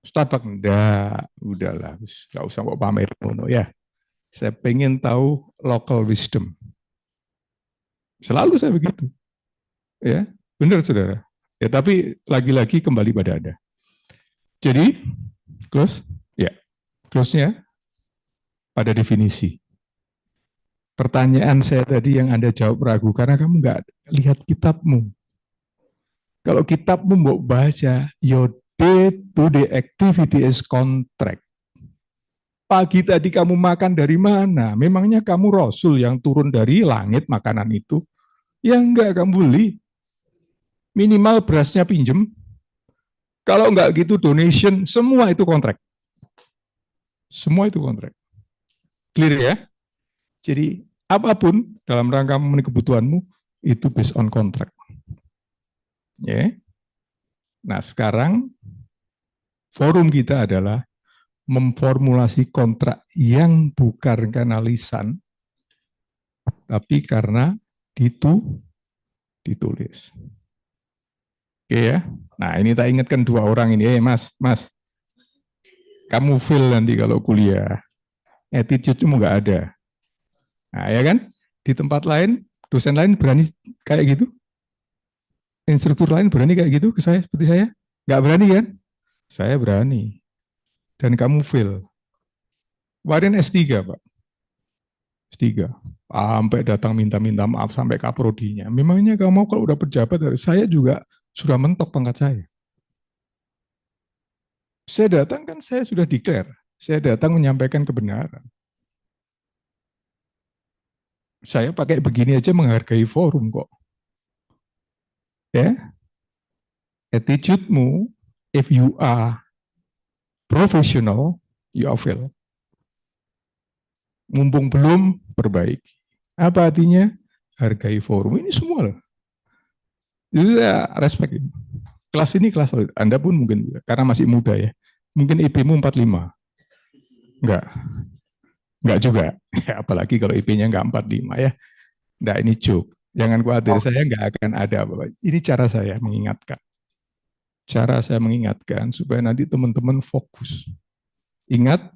Starbucks, enggak, udahlah, nggak usah mau pamer, ya. Saya pengen tahu local wisdom. Selalu saya begitu. Ya, benar saudara. Ya, tapi lagi-lagi kembali pada Anda. Jadi, close, ya, close-nya pada definisi. Pertanyaan saya tadi yang Anda jawab ragu karena kamu nggak lihat kitabmu. Kalau kitabmu mau baca, your day-to-day activity is contract. Pagi tadi kamu makan dari mana? Memangnya kamu Rasul yang turun dari langit makanan itu? Ya enggak, kamu beli. Minimal berasnya pinjem. Kalau enggak gitu donation, semua itu kontrak. Semua itu kontrak. Clear ya? Jadi apapun dalam rangka memenuhi kebutuhanmu, itu based on kontrak. Ya. Nah sekarang forum kita adalah memformulasi kontrak yang bukan karena lisan, tapi karena ditulis. Oke ya. Nah ini tak ingatkan dua orang ini, mas, kamu fail nanti kalau kuliah, attitude-mu nggak ada. Nah ya kan, di tempat lain, dosen lain berani kayak gitu, instruktur lain berani kayak gitu ke saya, seperti saya, nggak berani kan? Saya berani. Dan kamu fail. Kemarin S3, Pak. S3. Sampai datang minta maaf sampai kaprodinya. Memangnya kamu kalau udah pejabat, saya juga sudah mentok pangkat saya. Saya datang kan saya sudah declare. Saya datang menyampaikan kebenaran. Saya pakai begini aja menghargai forum kok. Ya. Attitude-mu, if you are professional, you are fail. Mumpung belum, perbaiki. Apa artinya? Hargai forum. Ini semua loh. Jadi saya respect. Kelas ini kelas Anda pun mungkin, karena masih muda ya. Mungkin IP-mu 45. Enggak juga. Apalagi kalau IP-nya enggak 45 ya. Enggak, ini joke. Jangan khawatir, saya enggak akan ada apa-apa. Ini cara saya mengingatkan. Cara saya mengingatkan supaya nanti teman-teman fokus. Ingat,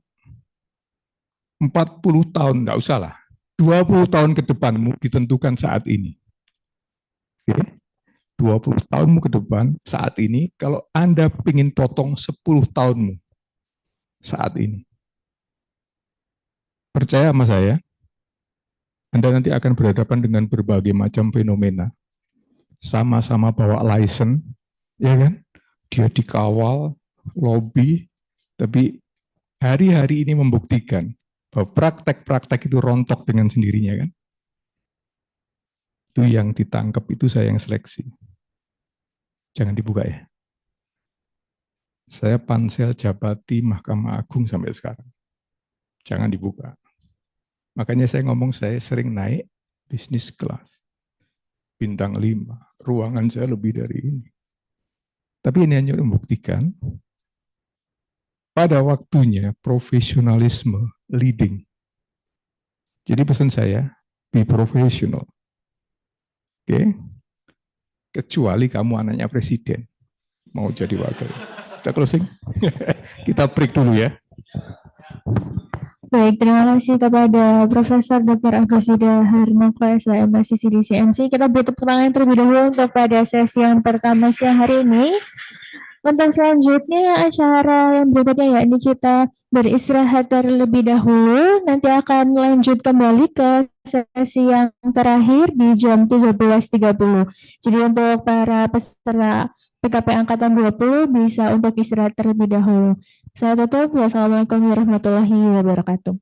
40 tahun, enggak usah lah. 20 tahun ke depanmu ditentukan saat ini. Oke? 20 tahunmu ke depan saat ini, kalau Anda ingin potong 10 tahunmu saat ini. Percaya sama saya, Anda nanti akan berhadapan dengan berbagai macam fenomena. Sama-sama bawa license, ya kan? Dia dikawal, lobby, tapi hari-hari ini membuktikan bahwa praktek-praktek itu rontok dengan sendirinya kan. Itu yang ditangkap, itu saya yang seleksi. Jangan dibuka ya. Saya pansel jabati Mahkamah Agung sampai sekarang. Jangan dibuka. Makanya saya ngomong saya sering naik bisnis kelas. Bintang 5. Ruangan saya lebih dari ini. Tapi ini hanya membuktikan pada waktunya profesionalisme leading. Jadi pesan saya, be professional. Oke? Kecuali kamu anaknya presiden. Mau jadi wakil. Kita closing. Kita break dulu ya. Baik, terima kasih kepada Profesor Dr. Agus Yudha Harmoko, SHM Mahasiswa di CMC. Kita beri tepuk tangan terlebih dahulu untuk pada sesi yang pertama siang hari ini. Untuk selanjutnya acara yang berikutnya yakni kita beristirahat terlebih dahulu. Nanti akan lanjut kembali ke sesi yang terakhir di jam 13.30. Jadi untuk para peserta PKP Angkatan 20 bisa untuk istirahat terlebih dahulu. Saya tutup. Wassalamualaikum warahmatullahi wabarakatuh.